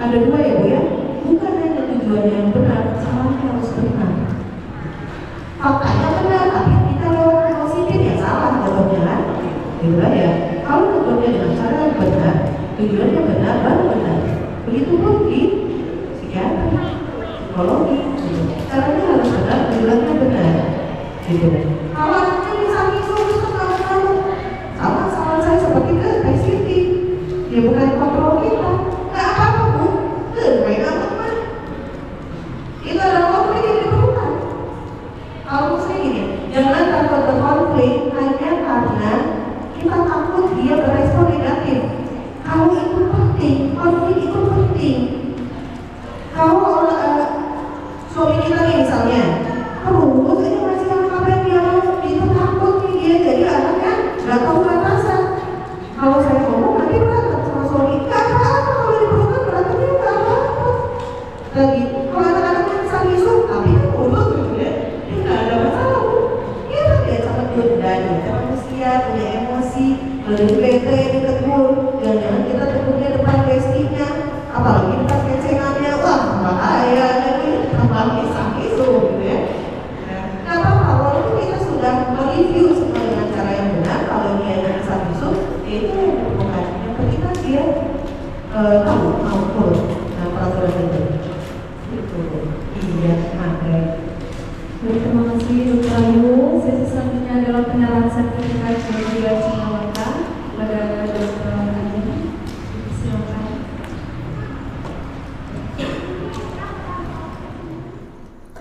ada dua ya Bu ya, bukan hanya tujuannya yang benar, caranya harus benar. Faktanya benar, tapi kita lewat positif ya salah jawabnya kan? Gitu ya. Kalau tujuannya dengan cara yang benar, tujuannya benar baru benar. Begitupun di psikiatri, psikologi, gitu. Caranya harus benar, tujuannya benar. Gitu. Kalau anaknya bisa misu terus kamu sama saya seperti ke PCT, dia bukan kontrol kita. Nggak apa-apa Bu, main apa mah? Itu adalah konflik yang diperlukan. Kalau saya gini, jangan takut berkonflik hanya karena kita takut dia berespon negatif. Kalau itu penting, konflik itu penting. Kalau suami kita nih misalnya, terus ini masih apa yang dia mau, itu takut nih dia jadi anaknya nggak tahu batasan. Kalau saya ngomong nanti berantem sama suami, nggak apa-apa kalau diperlukan berantemnya nggak apa-apa. Lagi, kalau anak-anaknya bisa misu, tapi kan mulut gitu ya, nggak ada masalah. Ya tapi ya sama dia manusia punya emosi, lebih bete, ditegur, jangan-jangan kita tegurnya depan bestinya, apalagi depan kencengannya, wah bahaya, jadi tambah kisah-kisah gitu ya. Nggak apa-apa, walaupun kita sudah mereview semua dengan cara yang benar, kalau dia yang kisah-kisah, itu yang diperlukan. Yang penting kan dia tahu, mampu, peraturan itu. Itu, iya, pakai. Terima kasih Dr. Ayu. Sesi selanjutnya adalah penyerahan sertifikat Jaya Cinawaka pada Dr. Ayu. Silakan.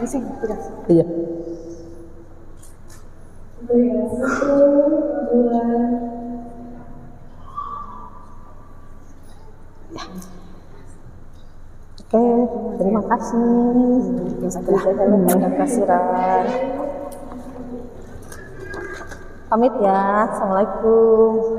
Isi tidak. Iya. Ya, 1, 2. Oke, terima kasih. Terima kasih Ran. Pamit ya. Assalamualaikum.